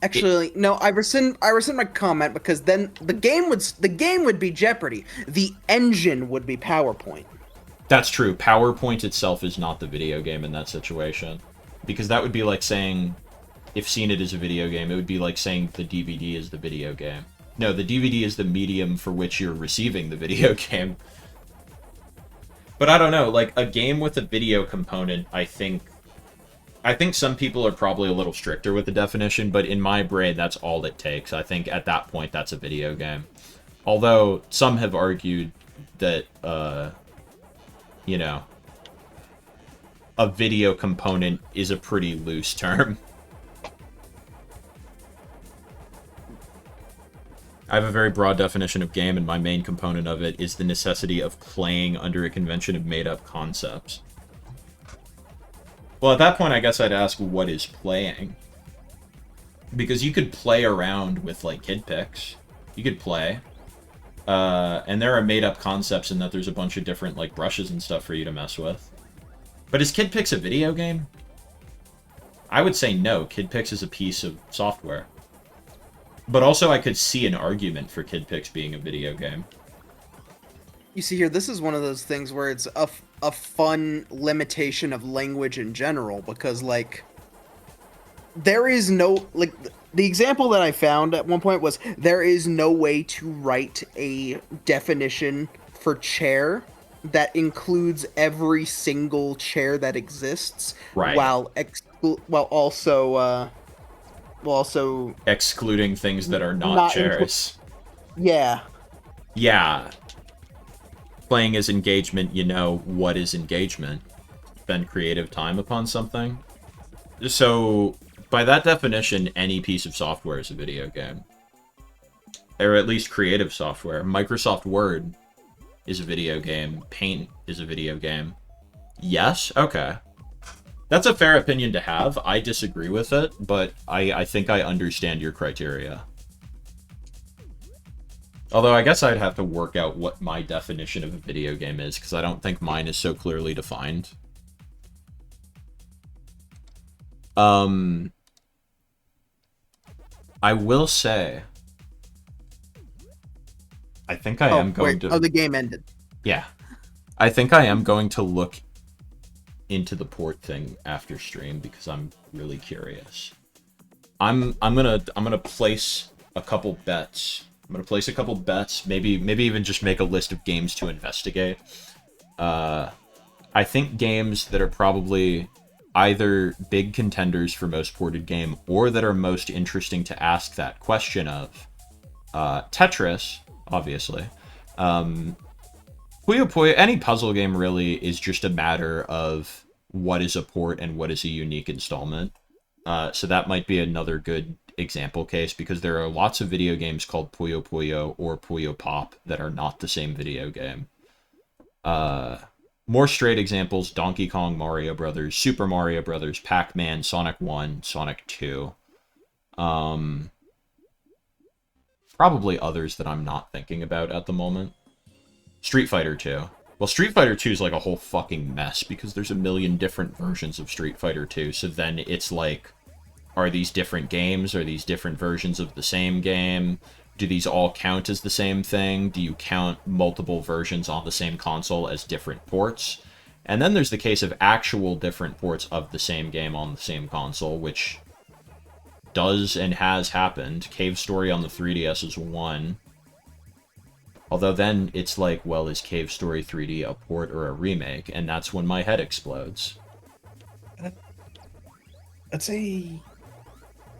Actually, no, I rescind my comment because then the game would be Jeopardy. The engine would be PowerPoint. That's true. PowerPoint itself is not the video game in that situation. Because that would be like saying, if Seen It is a video game, it would be like saying the DVD is the video game. No, the DVD is the medium for which you're receiving the video game. But I don't know, like, a game with a video component, I think some people are probably a little stricter with the definition, but in my brain, that's all it takes. I think at that point, that's a video game. Although, some have argued that, you know, a video component is a pretty loose term. I have a very broad definition of game, and my main component of it is the necessity of playing under a convention of made-up concepts. Well, at that point, I guess I'd ask, what is playing? Because you could play around with, like, kid pics. You could play. And there are made-up concepts in that there's a bunch of different, like, brushes and stuff for you to mess with. But is Kid Pics a video game? I would say no. Kid Pics is a piece of software. But also, I could see an argument for Kid Pics being a video game. You see here, this is one of those things where it's a fun limitation of language in general, because, like, there is no, like, the example that I found at one point was, there is no way to write a definition for chair that includes every single chair that exists, Right. while also Excluding things that are not Not chairs. yeah. Yeah. playing is engagement, you know what is engagement. Spend creative time upon something. So, by that definition, any piece of software is a video game. Or at least creative software. Microsoft Word is a video game. Paint is a video game. Yes? Okay. That's a fair opinion to have. I disagree with it, but I think I understand your criteria. Although I guess I'd have to work out what my definition of a video game is, because I don't think mine is so clearly defined. I will say, I think I am going to... Oh, the game ended. Yeah. I think I am going to look into the port thing after stream, because I'm really curious. I'm gonna place a couple bets. I'm gonna place a couple bets, maybe even just make a list of games to investigate. I think games that are probably either big contenders for most ported game or that are most interesting to ask that question of. Tetris, obviously. Puyo Puyo, any puzzle game really is just a matter of what is a port and what is a unique installment. So that might be another good example case, because there are lots of video games called Puyo Puyo or Puyo Pop that are not the same video game. More straight examples: Donkey Kong, Mario Brothers, Super Mario Brothers, Pac-Man, Sonic 1, Sonic 2. Probably others that I'm not thinking about at the moment. Street Fighter 2. Well, Street Fighter 2 is like a whole fucking mess, because there's a million different versions of Street Fighter 2, so then it's like, are these different games? Are these different versions of the same game? Do these all count as the same thing? Do you count multiple versions on the same console as different ports? And then there's the case of actual different ports of the same game on the same console, which does and has happened. Cave Story on the 3DS is one. Although then it's like, well, is Cave Story 3D a port or a remake? And that's when my head explodes. I'd say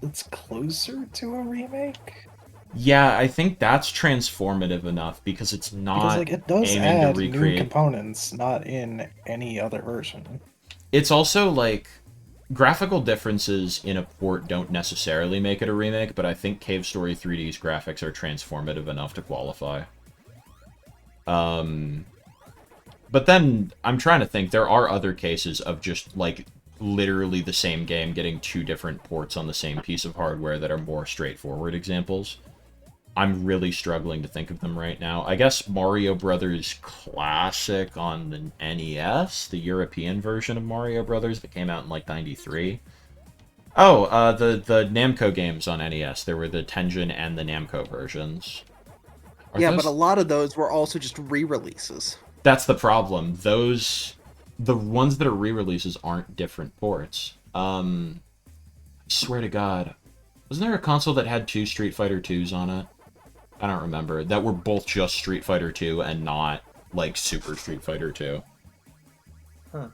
it's closer to a remake. Yeah, I think that's transformative enough, because it's not Because like it does aiming add to new recreate. components, not in any other version. It's also like, graphical differences in a port don't necessarily make it a remake, but I think Cave Story 3D's graphics are transformative enough to qualify. But then I'm trying to think, there are other cases of just like literally the same game getting two different ports on the same piece of hardware that are more straightforward examples. I'm really struggling to think of them right now. I guess Mario Brothers Classic on the NES, the European version of Mario Brothers that came out in like '93. Oh, the Namco games on NES. There were the Tengen and the Namco versions. Yeah, but a lot of those were also just re-releases. That's the problem. The ones that are re-releases aren't different ports. I swear to God, wasn't there a console that had two Street Fighter 2s on it? I don't remember. That were both just Street Fighter 2 and not like Super Street Fighter 2. Huh.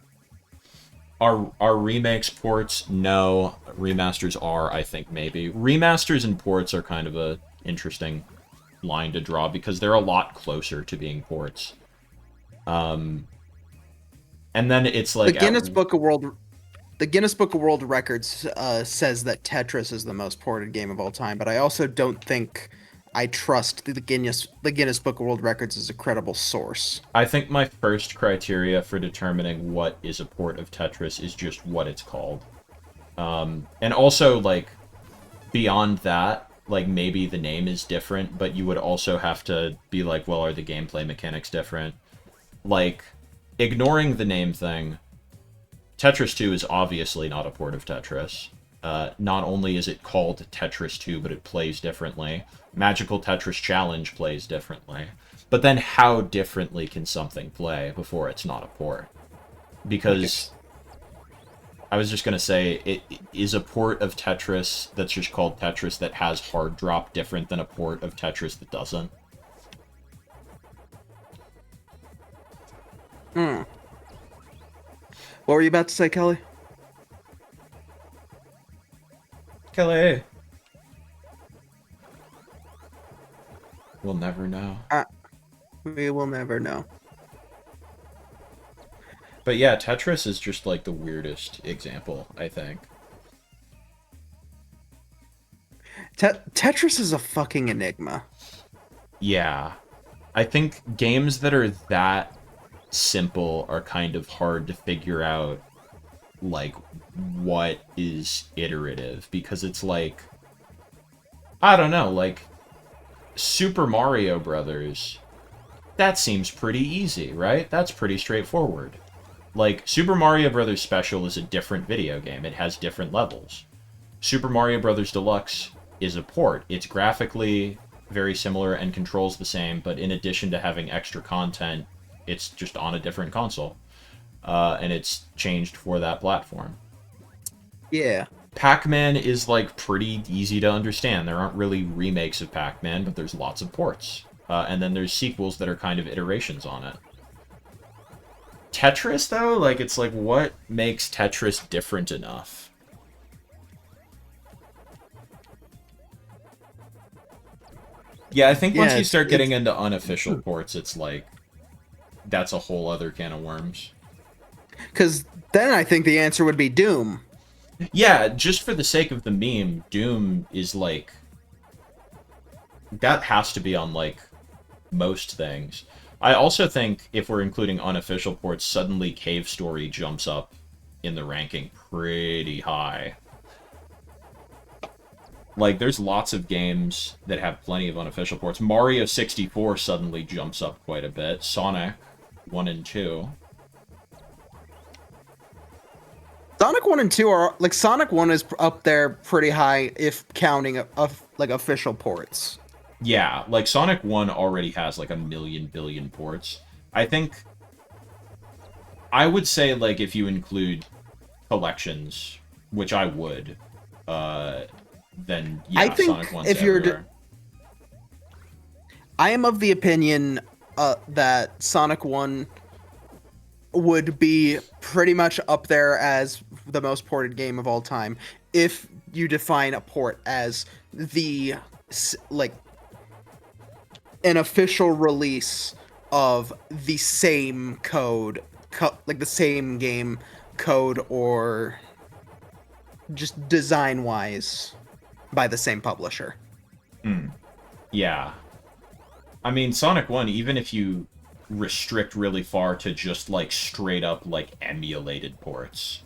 Are remakes ports? No. Remasters are, I think, maybe. Remasters and ports are kind of a interesting line to draw, because they're a lot closer to being ports. And then it's like The Guinness Book of World Records says that Tetris is the most ported game of all time, but I also don't think I trust the Guinness Book of World Records as a credible source. I think my first criteria for determining what is a port of Tetris is just what it's called. And also, like, beyond that, like, maybe the name is different, but you would also have to be like, well, are the gameplay mechanics different? Like, ignoring the name thing, Tetris 2 is obviously not a port of Tetris. Not only is it called Tetris 2, but it plays differently. Magical Tetris Challenge plays differently. But then how differently can something play before it's not a port? Because I was just going to say, it is a port of Tetris that's just called Tetris that has hard drop different than a port of Tetris that doesn't. What were you about to say, Kelly? Kelly! We'll never know. We will never know. But yeah, Tetris is just like the weirdest example, I think. Tetris is a fucking enigma. Yeah. I think games that are that simple are kind of hard to figure out, like, what is iterative, because it's like, I don't know, like, Super Mario Brothers, that seems pretty easy, right? That's pretty straightforward. Like, Super Mario Brothers Special is a different video game. It has different levels. Super Mario Brothers Deluxe is a port. It's graphically very similar and controls the same, but in addition to having extra content, it's just on a different console. And it's changed for that platform. Yeah. Pac-Man is, like, pretty easy to understand. There aren't really remakes of Pac-Man, but there's lots of ports. And then there's sequels that are kind of iterations on it. Tetris, though, like, it's like, what makes Tetris different enough? Yeah, I think once you start getting into unofficial ports, it's like, that's a whole other can of worms. Because then I think the answer would be Doom. Yeah, just for the sake of the meme, Doom is like, that has to be on, like, most things. I also think if we're including unofficial ports, suddenly Cave Story jumps up in the ranking pretty high. Like, there's lots of games that have plenty of unofficial ports. Mario 64 suddenly jumps up quite a bit. Sonic 1 and 2. Sonic 1 and 2 are, like, Sonic 1 is up there pretty high if counting like official ports. Yeah, like, Sonic 1 already has, like, a million billion ports. I think, I would say, like, if you include collections, which I would, then, yeah, I think Sonic 1's if you're everywhere. I am of the opinion that Sonic 1 would be pretty much up there as the most ported game of all time if you define a port as the, like, an official release of the same code, like the same game code, or just design wise by the same publisher. Yeah. I mean, Sonic 1, even if you restrict really far to just, like, straight up, like, emulated ports.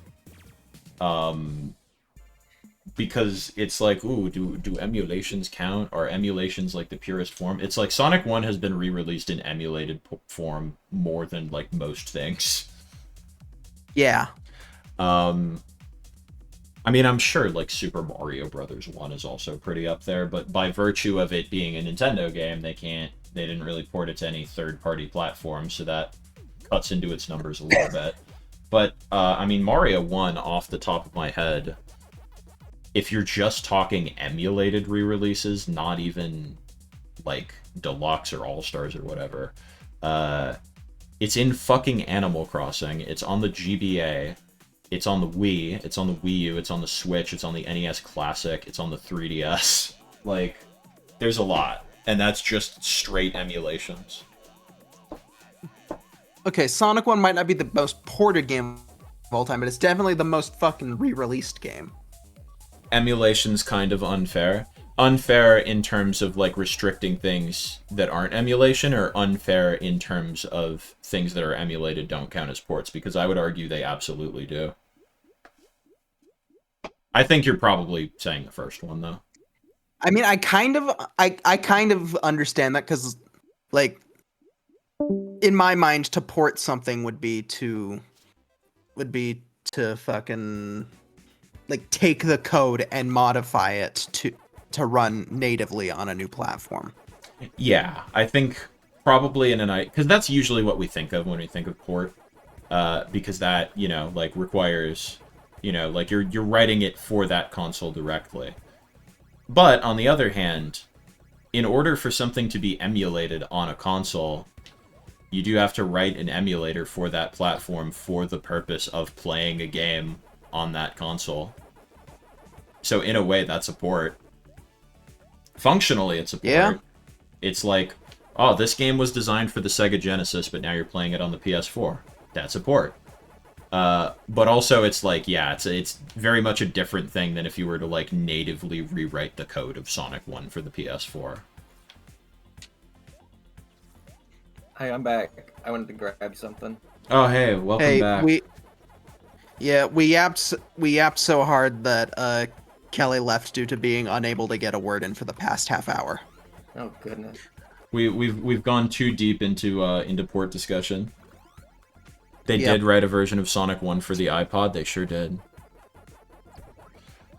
Because it's like, ooh, do emulations count? Are emulations, like, the purest form? It's like Sonic 1 has been re-released in emulated form more than, like, most things. Yeah. I mean, I'm sure, like, Super Mario Brothers 1 is also pretty up there, but by virtue of it being a Nintendo game, they didn't really port it to any third-party platform, so that cuts into its numbers a little bit. But, I mean, Mario 1, off the top of my head, if you're just talking emulated re-releases, not even, like, Deluxe or All-Stars or whatever, it's in fucking Animal Crossing, it's on the GBA, it's on the Wii, it's on the Wii U, it's on the Switch, it's on the NES Classic, it's on the 3DS. Like, there's a lot. And that's just straight emulations. Okay, Sonic 1 might not be the most ported game of all time, but it's definitely the most fucking re-released game. Emulation's kind of unfair. Unfair in terms of, like, restricting things that aren't emulation, or unfair in terms of things that are emulated don't count as ports, because I would argue they absolutely do. I think you're probably saying the first one, though. I mean, I kind of understand that, because, like, in my mind, to port something would be to fucking, like, take the code and modify it to run natively on a new platform. Yeah, I think probably in an because that's usually what we think of when we think of port, because that, you know, like, requires, you know, like, you're writing it for that console directly. But on the other hand, in order for something to be emulated on a console, you do have to write an emulator for that platform for the purpose of playing a game on that console. So in a way, that's a port. Functionally, it's a port. Yeah. It's like, oh, this game was designed for the Sega Genesis, but now you're playing it on the PS4. That's a port. But also it's like, yeah, it's very much a different thing than if you were to like natively rewrite the code of Sonic 1 for the PS4. Hi, I'm back. I wanted to grab something. Oh, hey, welcome Hey, back. we yapped so hard that Kelly left due to being unable to get a word in for the past half hour. Oh goodness. We've gone too deep into port discussion. They Yep. did write a version of Sonic 1 for the iPod, they sure did.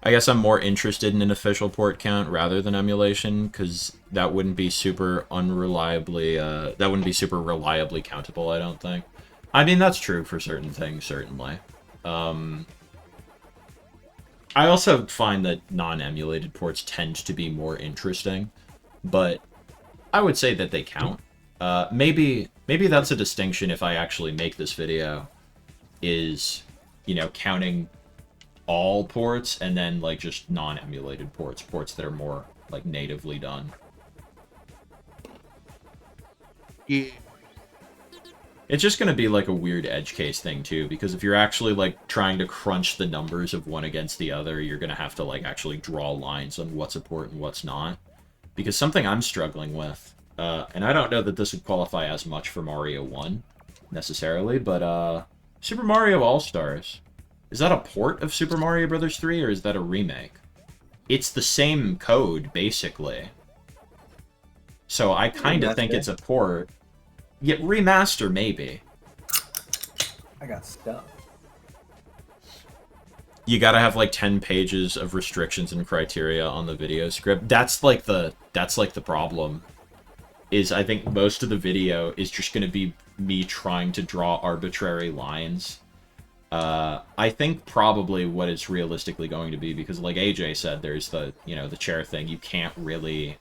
I guess I'm more interested in an official port count rather than emulation, because that wouldn't be super reliably countable, I don't think. I mean, that's true for certain things, certainly. I also find that non-emulated ports tend to be more interesting, but I would say that they count. Maybe that's a distinction if I actually make this video, is, you know, counting all ports and then, like, just non-emulated ports that are more, like, natively done. Yeah. It's just gonna be, like, a weird edge case thing, too, because if you're actually, like, trying to crunch the numbers of one against the other, you're gonna have to, like, actually draw lines on what's a port and what's not. Because something I'm struggling with, and I don't know that this would qualify as much for Mario 1, necessarily, but, Super Mario All-Stars. Is that a port of Super Mario Bros. 3, or is that a remake? It's the same code, basically. So I kind of think Remaster? it's a port. Yeah, remaster, maybe. I got stuff. You gotta have, like, 10 pages of restrictions and criteria on the video script. That's like the problem. Is I think most of the video is just gonna be me trying to draw arbitrary lines. I think probably what it's realistically going to be, because like AJ said, there's the, you know, the chair thing. You can't really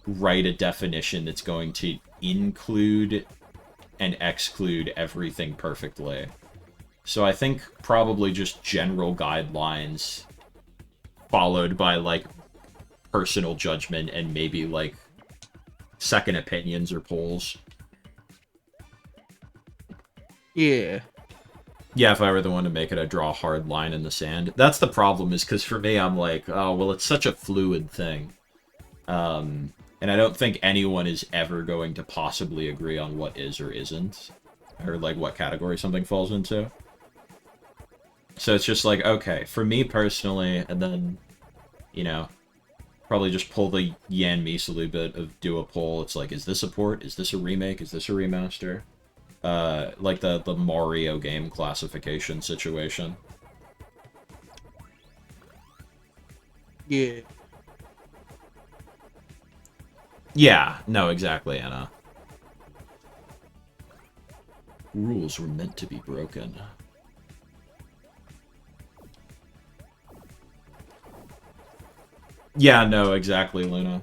write a definition that's going to include and exclude everything perfectly. So I think probably just general guidelines followed by, like, personal judgment and maybe, like, second opinions or polls. Yeah. Yeah, if I were the one to make it, I'd draw a hard line in the sand. That's the problem, is because for me, I'm like, oh, well, it's such a fluid thing. And I don't think anyone is ever going to possibly agree on what is or isn't, or, like, what category something falls into. So it's just like, okay, for me personally, and then, you know, probably just pull the Yan Misulu bit of do a poll. It's like, is this a port? Is this a remake? Is this a remaster? Like the Mario game classification situation. Yeah. Yeah, no, exactly, Anna. Rules were meant to be broken. Yeah, no, exactly, Luna.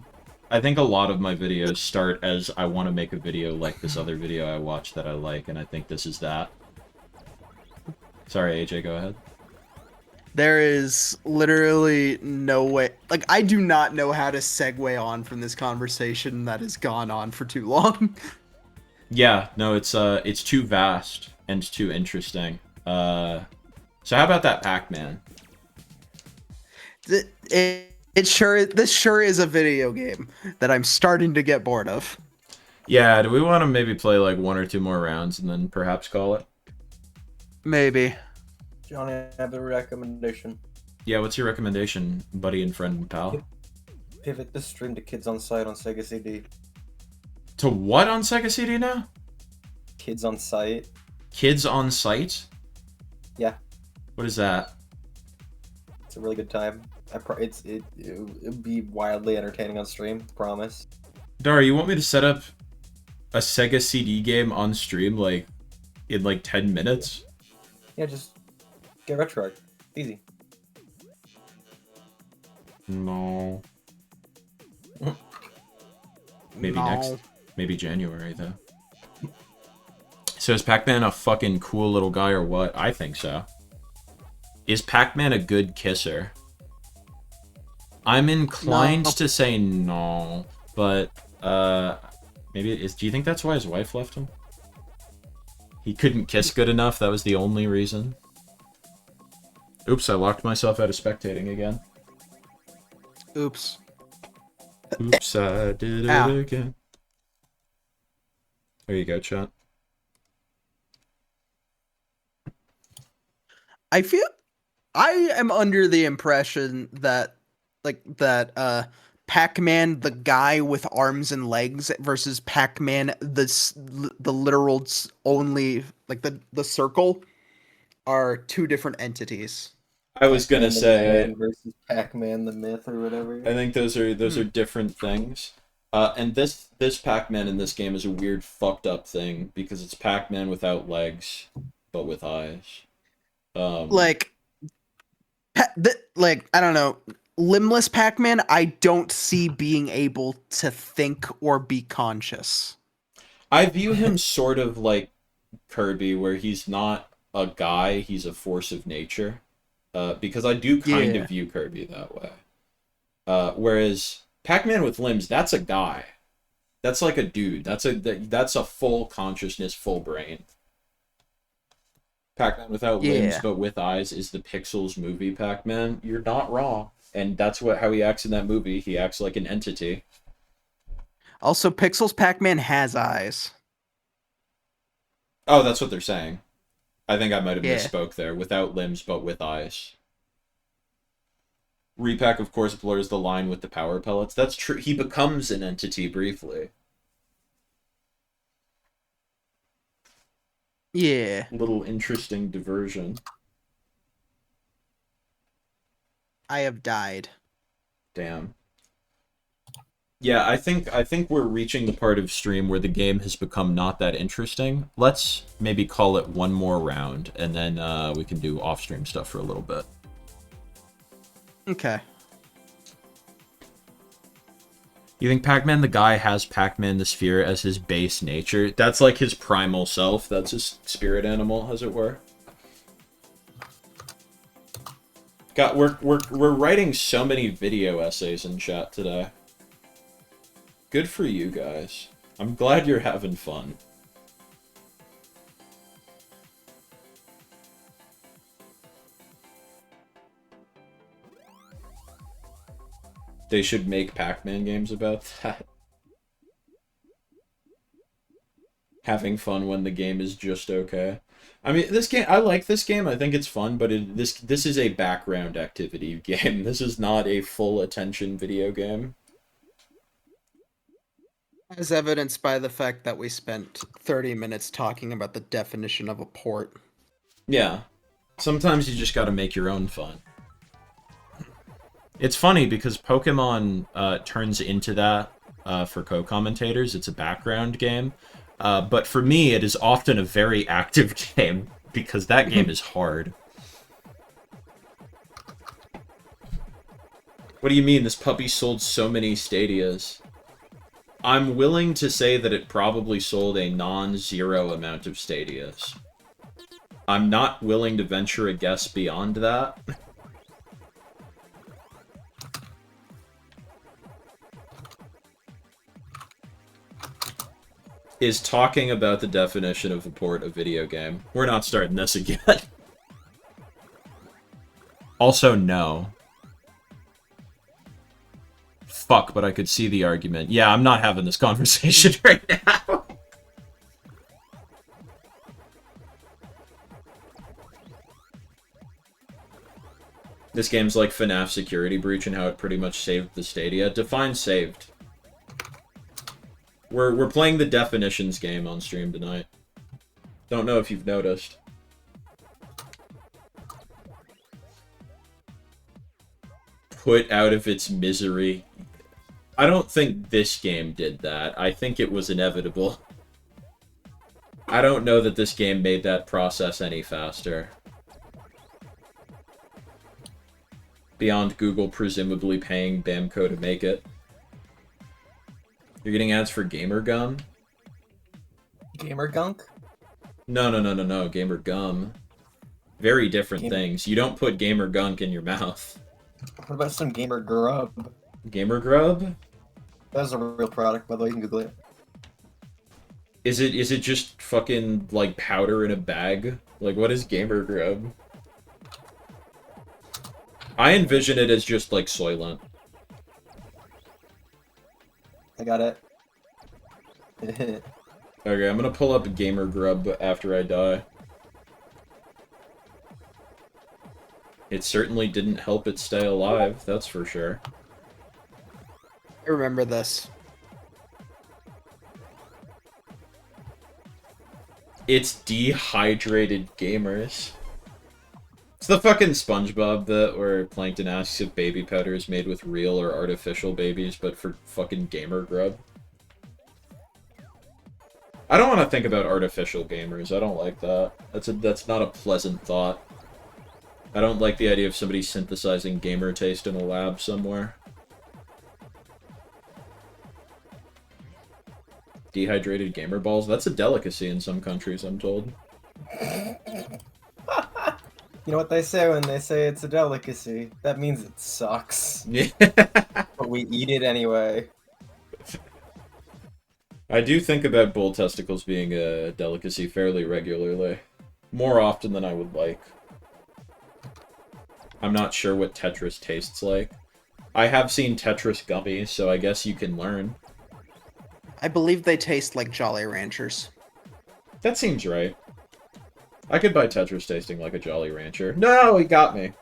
I think a lot of my videos start as I want to make a video like this other video I watched that I like, and I think this is that. Sorry, AJ, go ahead. There is literally no way. Like, I do not know how to segue on from this conversation that has gone on for too long. Yeah, no, it's too vast and too interesting. So how about that Pac-Man? This sure is a video game that I'm starting to get bored of. Yeah, do we want to maybe play like one or two more rounds and then perhaps call it? Maybe. Johnny, I have a recommendation. Yeah, what's your recommendation, buddy and friend and pal? Pivot the stream to Kids on Site on Sega CD. To what on Sega CD now? Kids on Site. Kids on Site? Yeah, What is that? it's a really good time. It'd be wildly entertaining on stream. Promise. Dara, you want me to set up a Sega CD game on stream, like, in like 10 minutes? Yeah, just get RetroArch. Easy. No. Maybe No. next. Maybe January, though. So is Pac-Man a fucking cool little guy or what? I think so. Is Pac-Man a good kisser? I'm inclined No. to say no, but maybe do you think that's why his wife left him? He couldn't kiss good enough, that was the only reason. Oops, I locked myself out of spectating again. Oops. Oops, I did it Ow. again. There you go, chat. I feel I am under the impression that Pac-Man the guy with arms and legs versus Pac-Man the literal only like the circle are two different entities. I was gonna Pac-Man the say, man versus Pac-Man the myth or whatever. I think those are different things. And this Pac-Man in this game is a weird fucked up thing because it's Pac-Man without legs, but with eyes. Like like I don't know, limbless Pac-Man I don't see being able to think or be conscious. I view him sort of like Kirby, where he's not a guy, he's a force of nature. Because I do kind Yeah. of view Kirby that way. Whereas Pac-Man with limbs, that's a guy. That's like a dude. That's a full consciousness, full brain. Pac-Man without limbs Yeah. but with eyes is the Pixels movie Pac-Man. You're not wrong. And that's how he acts in that movie. He acts like an entity. Also, Pixels Pac-Man has eyes. Oh, that's what they're saying. I think I might have Yeah. misspoke there. Without limbs but with eyes. Repack, of course, blurs the line with the power pellets. That's true. He becomes an entity briefly. Yeah. Little interesting diversion. I have died. Damn. Yeah, I think we're reaching the part of stream where the game has become not that interesting. Let's maybe call it one more round, and then we can do off-stream stuff for a little bit. Okay. You think Pac-Man the guy has Pac-Man the sphere as his base nature? That's like his primal self. That's his spirit animal, as it were. God, we're writing so many video essays in chat today. Good for you guys. I'm glad you're having fun. They should make Pac-Man games about that. Having fun when the game is just okay. I mean, this game, I like this game. I think it's fun, but this is a background activity game. This is not a full attention video game. As evidenced by the fact that we spent 30 minutes talking about the definition of a port. Yeah. Sometimes you just gotta make your own fun. It's funny because Pokemon turns into that for co-commentators. It's a background game. But for me, it is often a very active game because that game is hard. What do you mean? This puppy sold so many Stadias. I'm willing to say that it probably sold a non-zero amount of Stadias. I'm not willing to venture a guess beyond that. Is talking about the definition of a port a video game. We're not starting this again. Also, no. Fuck, but I could see the argument. Yeah, I'm not having this conversation right now. This game's like FNAF Security Breach and how it pretty much saved the Stadia. Define saved. We're playing the definitions game on stream tonight. Don't know if you've noticed. Put out of its misery. I don't think this game did that. I think it was inevitable. I don't know that this game made that process any faster. Beyond Google presumably paying Bamco to make it. You're getting ads for Gamer Gum? Gamer gunk? No, Gamer Gum. Very different things. You don't put Gamer Gunk in your mouth. What about some gamer grub? Gamer Grub? That is a real product, by the way. You can Google it. Is it just fucking like powder in a bag? Like what is Gamer Grub? I envision it as just like Soylent. I got it. Okay, I'm gonna pull up Gamer Grub after I die. It certainly didn't help it stay alive, that's for sure. I remember this. It's dehydrated gamers. It's the fucking SpongeBob bit where Plankton asks if baby powder is made with real or artificial babies, but for fucking Gamer Grub. I don't want to think about artificial gamers. I don't like that. That's not a pleasant thought. I don't like the idea of somebody synthesizing gamer taste in a lab somewhere. Dehydrated gamer balls? That's a delicacy in some countries, I'm told. You know what they say when they say it's a delicacy? That means it sucks. Yeah. But we eat it anyway. I do think about bull testicles being a delicacy fairly regularly. More often than I would like. I'm not sure what Tetris tastes like. I have seen Tetris gummies, so I guess you can learn. I believe they taste like Jolly Ranchers. That seems right. I could buy Tetris tasting like a Jolly Rancher. No, he got me.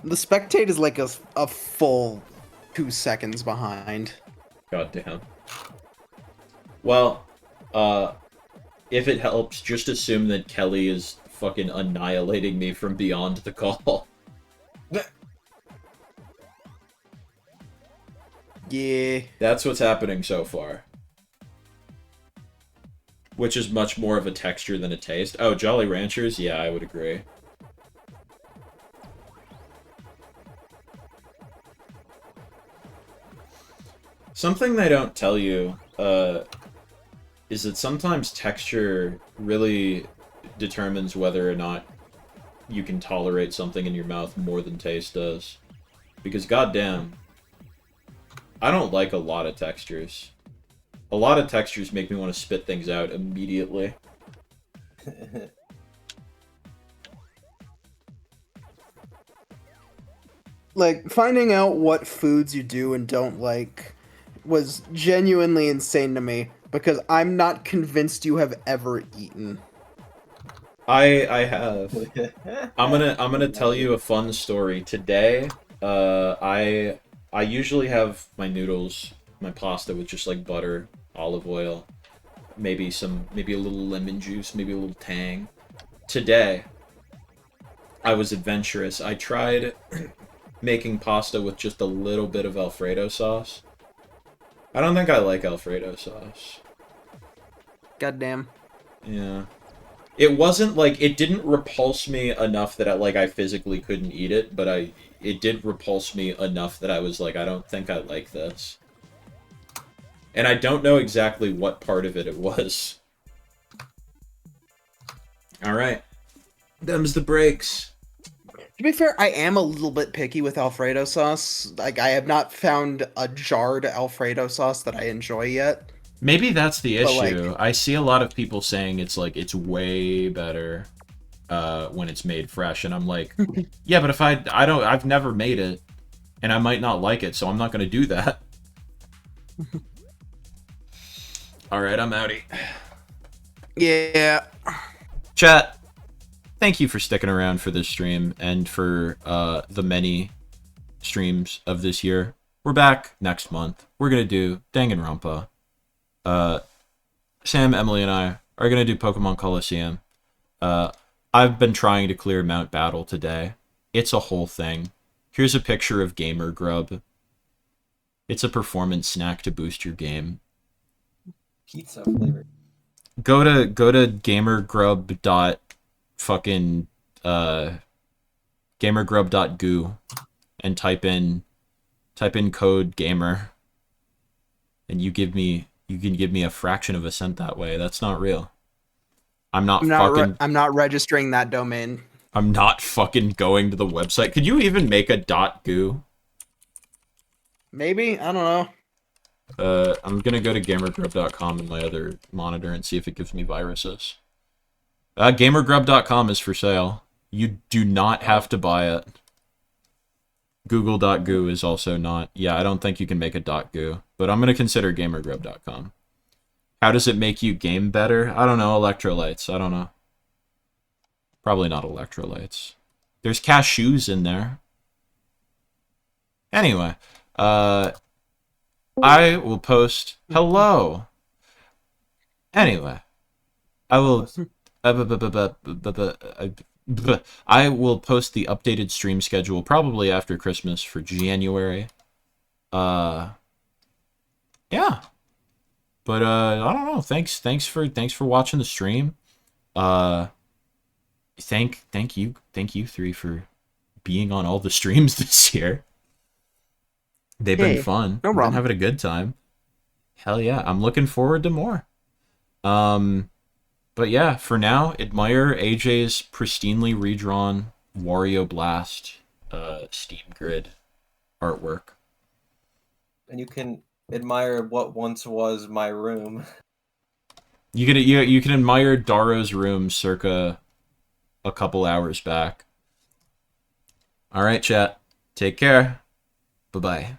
The spectate is like a full 2 seconds behind. God damn. Well, if it helps, just assume that Kelly is fucking annihilating me from beyond the call. Yeah. That's what's happening so far. Which is much more of a texture than a taste. Oh, Jolly Ranchers? Yeah, I would agree. Something they don't tell you, is that sometimes texture really determines whether or not you can tolerate something in your mouth more than taste does. Because goddamn, I don't like a lot of textures. A lot of textures make me want to spit things out immediately. Like, finding out what foods you do and don't like was genuinely insane to me, because I'm not convinced you have ever eaten. I have. I'm gonna tell you a fun story. Today, I usually have my noodles, my pasta with just like butter, olive oil, maybe a little lemon juice, maybe a little tang. Today, I was adventurous. I tried making pasta with just a little bit of Alfredo sauce. I don't think I like Alfredo sauce. Goddamn. Yeah. It wasn't like it didn't repulse me enough that I physically couldn't eat it, but it did repulse me enough that I was like, I don't think I like this. And I don't know exactly what part of it was. Alright. Them's the breaks. To be fair, I am a little bit picky with Alfredo sauce. Like, I have not found a jarred Alfredo sauce that I enjoy yet. Maybe that's the But, issue. like, I see a lot of people saying it's way better when it's made fresh, and I'm like, yeah, but if I've never made it, and I might not like it, so I'm not gonna do that. Alright, I'm outie. yeah. Chat, thank you for sticking around for this stream, and for the many streams of this year. We're back next month. We're gonna do Danganronpa. Sam, Emily, and I are gonna do Pokemon Coliseum. I've been trying to clear Mount Battle today. It's a whole thing. Here's a picture of Gamer Grub. It's a performance snack to boost your game. Pizza flavor. Go to gamergrub dot fucking gamergrub.goo and type in code gamer, and you can give me a fraction of a cent that way. That's not real. I'm not registering that domain. I'm not fucking going to the website. Could you even make a .goo? Maybe, I don't know. I'm gonna go to gamergrub.com in my other monitor and see if it gives me viruses. Gamergrub.com is for sale. You do not have to buy it. Google.goo is also not. Yeah, I don't think you can make a .goo, but I'm gonna consider gamergrub.com. How does it make you game better? I don't know. Electrolytes. I don't know. Probably not electrolytes. There's cashews in there. Anyway, I will post. Hello. Anyway, I will. I will post the updated stream schedule probably after Christmas for January. Yeah. But I don't know. Thanks for watching the stream. Thank you three for being on all the streams this year. They've been Hey, fun. no I've been problem. having a good time. Hell yeah, I'm looking forward to more. But yeah, for now, admire AJ's pristinely redrawn Wario Blast Steam Grid artwork. And you can admire what once was my room. You can admire Daro's room circa a couple hours back. All right, chat. Take care. Bye-bye.